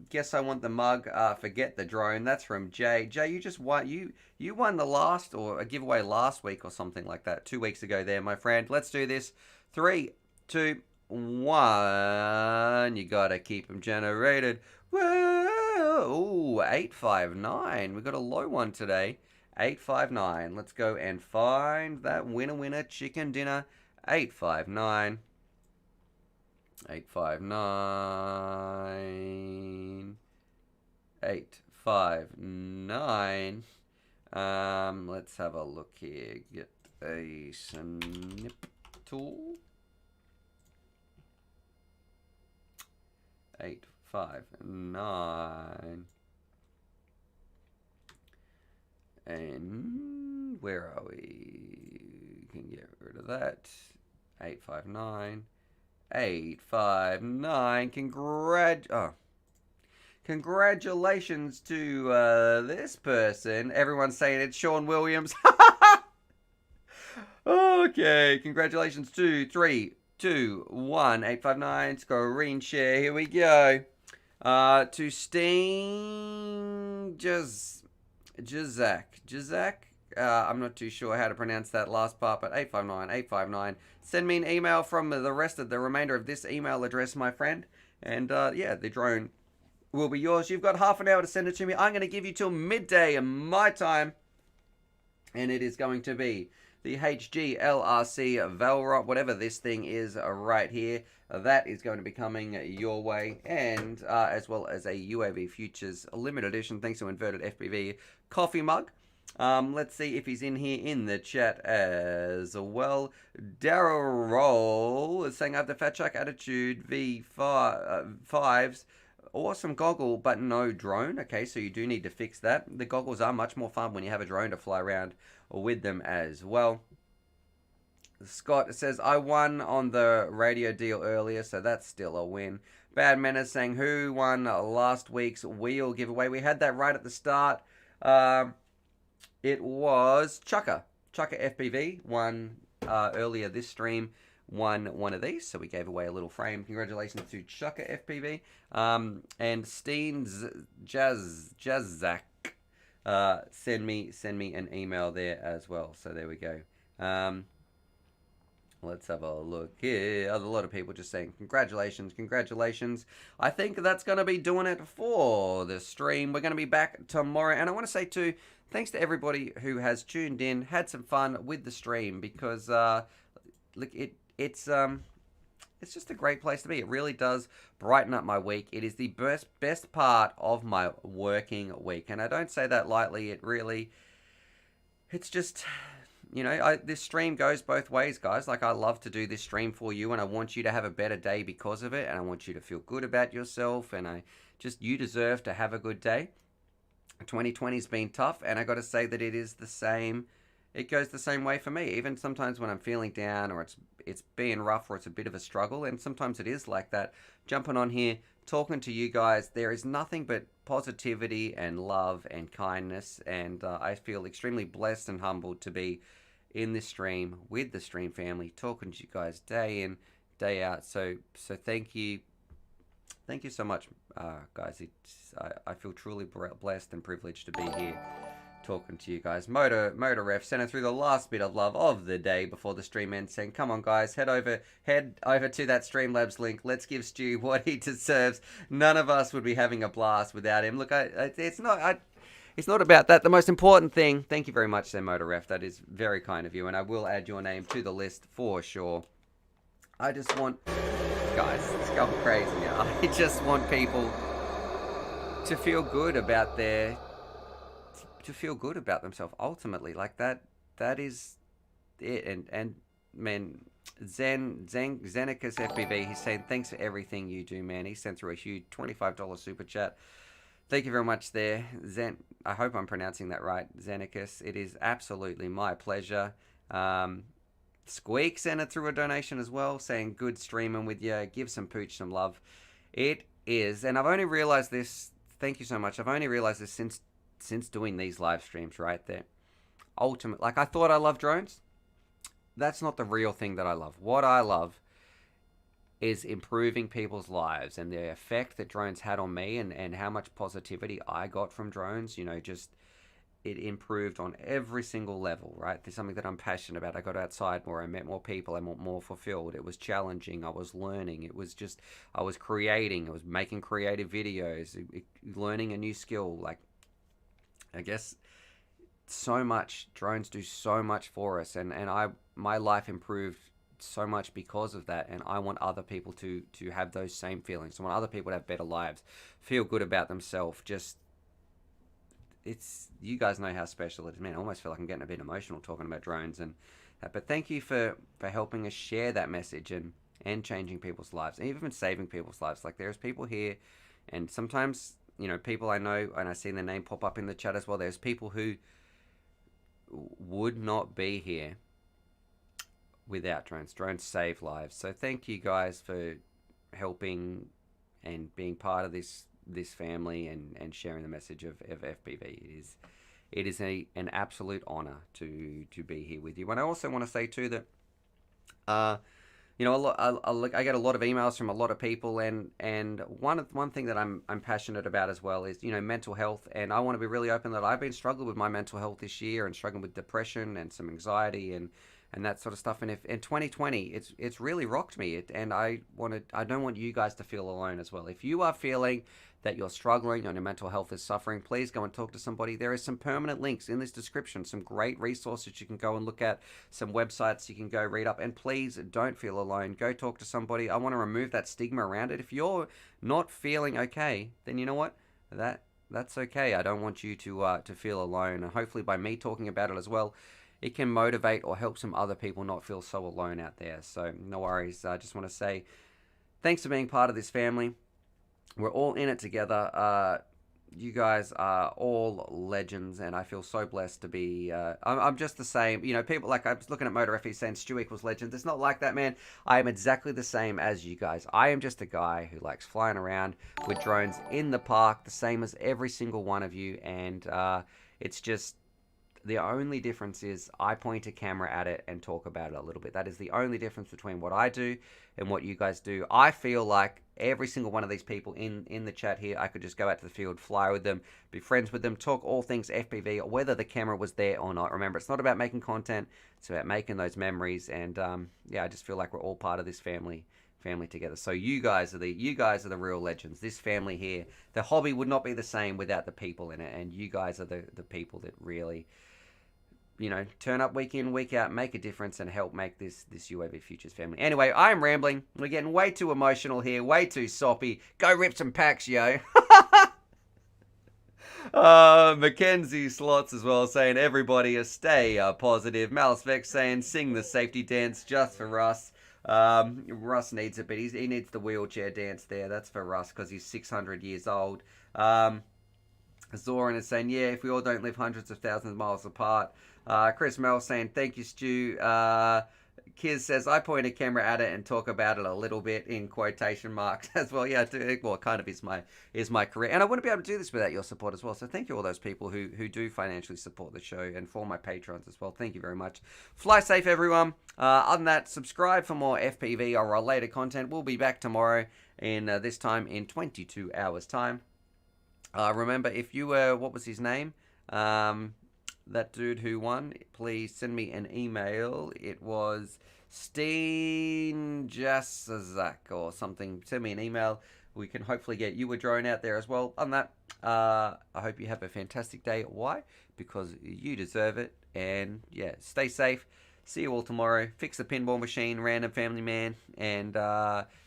Guess I want the mug. Forget the drone. That's from Jay. Jay, you just won. You won the last or a giveaway last week or something like that. 2 weeks ago, there, my friend. Let's do this. 3, 2, 1. You gotta keep them generated. Whoa! Ooh, 859. We got a low one today. 859. Let's go and find that winner chicken dinner. 859. 859. 859. Let's have a look here. Get a snip tool. 859. And where are we? Can get rid of that. 859. 859. Congratulations to this person. Everyone's saying it's Sean Williams. Okay, congratulations. 2, 3, 2, 1. 859. Screen share. Here we go. To Steen Jazak. I'm not too sure how to pronounce that last part, but 859. Send me an email from the rest of the remainder of this email address, my friend. And yeah, the drone will be yours. You've got half an hour to send it to me. I'm going to give you till midday my time. And it is going to be the HGLRC Valrot, whatever this thing is right here. That is going to be coming your way. And as well as a UAV Futures limited edition, thanks to Inverted FPV coffee mug. Let's see if he's in here in the chat as well. Daryl Roll is saying, I have the Fat Shark Attitude V5s. Awesome goggle, but no drone. Okay, so you do need to fix that. The goggles are much more fun when you have a drone to fly around with them as well. Scott says, I won on the radio deal earlier, so that's still a win. Bad Menace saying, who won last week's wheel giveaway? We had that right at the start. It was Chucker. Chucker FPV won earlier this stream. Won one of these, so we gave away a little frame. Congratulations to Chucker FPV. And Steen Jazzak send me an email there as well. So there we go. Let's have a look here. A lot of people just saying congratulations. I think that's going to be doing it for the stream. We're going to be back tomorrow, and I want to say too, thanks to everybody who has tuned in, had some fun with the stream, because look, it's just a great place to be. It really does brighten up my week. It is the best part of my working week, and I don't say that lightly. It's just, you know, this stream goes both ways, guys. Like, I love to do this stream for you, and I want you to have a better day because of it, and I want you to feel good about yourself, and you deserve to have a good day. 2020's been tough, and I got to say that it is the same. It goes the same way for me. Even sometimes when I'm feeling down, or it's being rough, or it's a bit of a struggle, and sometimes it is like that, jumping on here, talking to you guys, there is nothing but positivity and love and kindness, and I feel extremely blessed and humbled to be in this stream with the stream family, talking to you guys day in, day out. So thank you so much, guys. I feel truly blessed and privileged to be here talking to you guys. Motor Ref sending through the last bit of love of the day before the stream ends, saying, come on guys, head over to that Streamlabs link. Let's give Stu what he deserves. None of us would be having a blast without him. Look, it's not about that. The most important thing, thank you very much there, Motor Ref, that is very kind of you, and I will add your name to the list for sure. I just want, guys, it's going crazy now. I just want people to feel good about themselves ultimately. Like that is it. And man, Zenicus FPV, he's saying thanks for everything you do, man. He sent through a huge $25 super chat. Thank you very much there, Zen. I hope I'm pronouncing that right, Zenicus. It is absolutely my pleasure. Squeak sent it through a donation as well, saying good streaming with you. Give some pooch some love. It is, and I've only realized this. Thank you so much. I've only realized this since doing these live streams, right there. Ultimate, like, I thought I loved drones. That's not the real thing that I love. What I love is improving people's lives, and the effect that drones had on me, and how much positivity I got from drones. You know, just it improved on every single level, right? There's something that I'm passionate about. I got outside more, I met more people, I'm more fulfilled. It was challenging, I was learning, it was just, I was creating, I was making creative videos, learning a new skill. Like, I guess so much, drones do so much for us, and my life improved so much because of that, and I want other people to have those same feelings. I want other people to have better lives, feel good about themselves. Just, it's, you guys know how special it is. Man, I almost feel like I'm getting a bit emotional talking about drones and that. But thank you for helping us share that message and changing people's lives, and even saving people's lives. Like, there's people here, and sometimes, you know, people I know, and I see their name pop up in the chat as well. There's people who would not be here without drones. Drones save lives. So thank you guys for helping and being part of this family and sharing the message of FPV. It is an absolute honor to be here with you. And I also want to say too that you know, a lot, I get a lot of emails from a lot of people, and one thing that I'm passionate about as well is, you know, mental health, and I want to be really open that I've been struggling with my mental health this year, and struggling with depression and some anxiety and that sort of stuff. And if in 2020, it's really rocked me, and I don't want you guys to feel alone as well. If you are feeling that you're struggling and your mental health is suffering, please go and talk to somebody. There is some permanent links in this description, some great resources you can go and look at, some websites you can go read up, and please don't feel alone. Go talk to somebody. I want to remove that stigma around it. If you're not feeling okay, then you know what? That's okay. I don't want you to feel alone, and hopefully by me talking about it as well, it can motivate or help some other people not feel so alone out there. So no worries. I just want to say thanks for being part of this family. We're all in it together. You guys are all legends, and I feel so blessed to be. I'm just the same. You know, people like, I was looking at Motor FE saying Stu equals legend. It's not like that, man. I am exactly the same as you guys. I am just a guy who likes flying around with drones in the park, the same as every single one of you. And it's just, the only difference is I point a camera at it and talk about it a little bit. That is the only difference between what I do and what you guys do. I feel like every single one of these people in the chat here, I could just go out to the field, fly with them, be friends with them, talk all things FPV, whether the camera was there or not. Remember, it's not about making content, it's about making those memories. And yeah, I just feel like we're all part of this family together. So you guys are the real legends. This family here, the hobby would not be the same without the people in it, and you guys are the people that really, you know, turn up week in, week out, make a difference, and help make this UAV Futures family. Anyway, I'm rambling. We're getting way too emotional here, way too soppy. Go rip some packs, yo. Mackenzie Slots as well saying, everybody stay positive. Malice Vex saying, sing the safety dance just for Russ. Russ needs it, but he needs the wheelchair dance there. That's for Russ because he's 600 years old. Zoran is saying, yeah, if we all don't live hundreds of thousands of miles apart. Chris Mel saying, thank you, Stu. Kiz says, I point a camera at it and talk about it a little bit in quotation marks as well. Yeah, well, kind of is my career. And I wouldn't be able to do this without your support as well. So thank you all those people who do financially support the show, and for my patrons as well. Thank you very much. Fly safe, everyone. Other than that, subscribe for more FPV or related content. We'll be back tomorrow, in this time in 22 hours' time. Remember, if you were, what was his name? That dude who won, please send me an email. It was Steen Jasazak or something. Send me an email. We can hopefully get you a drone out there as well. On that, I hope you have a fantastic day. Why? Because you deserve it. And yeah, stay safe. See you all tomorrow. Fix the pinball machine, Random Family Man. And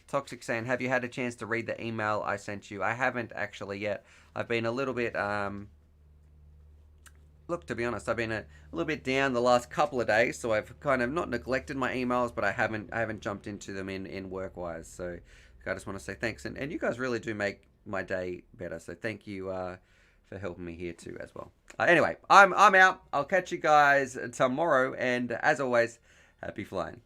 Toxic saying, have you had a chance to read the email I sent you? I haven't actually yet. I've been a little bit, look, to be honest, I've been a little bit down the last couple of days, so I've kind of not neglected my emails, but I haven't jumped into them in work-wise. So I just want to say thanks, and you guys really do make my day better. So thank you for helping me here too as well. Anyway, I'm out. I'll catch you guys tomorrow, and as always, happy flying.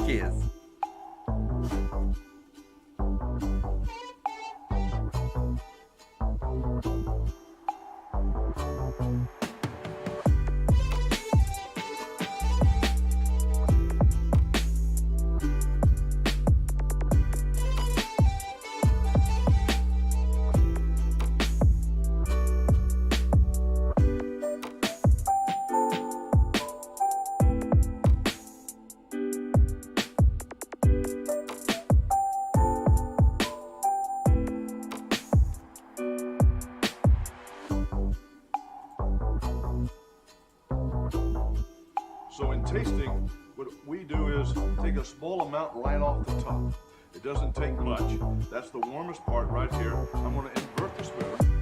Kiss. So in tasting, what we do is take a small amount right off the top. It doesn't take much. That's the warmest part right here. I'm going to invert the spoon.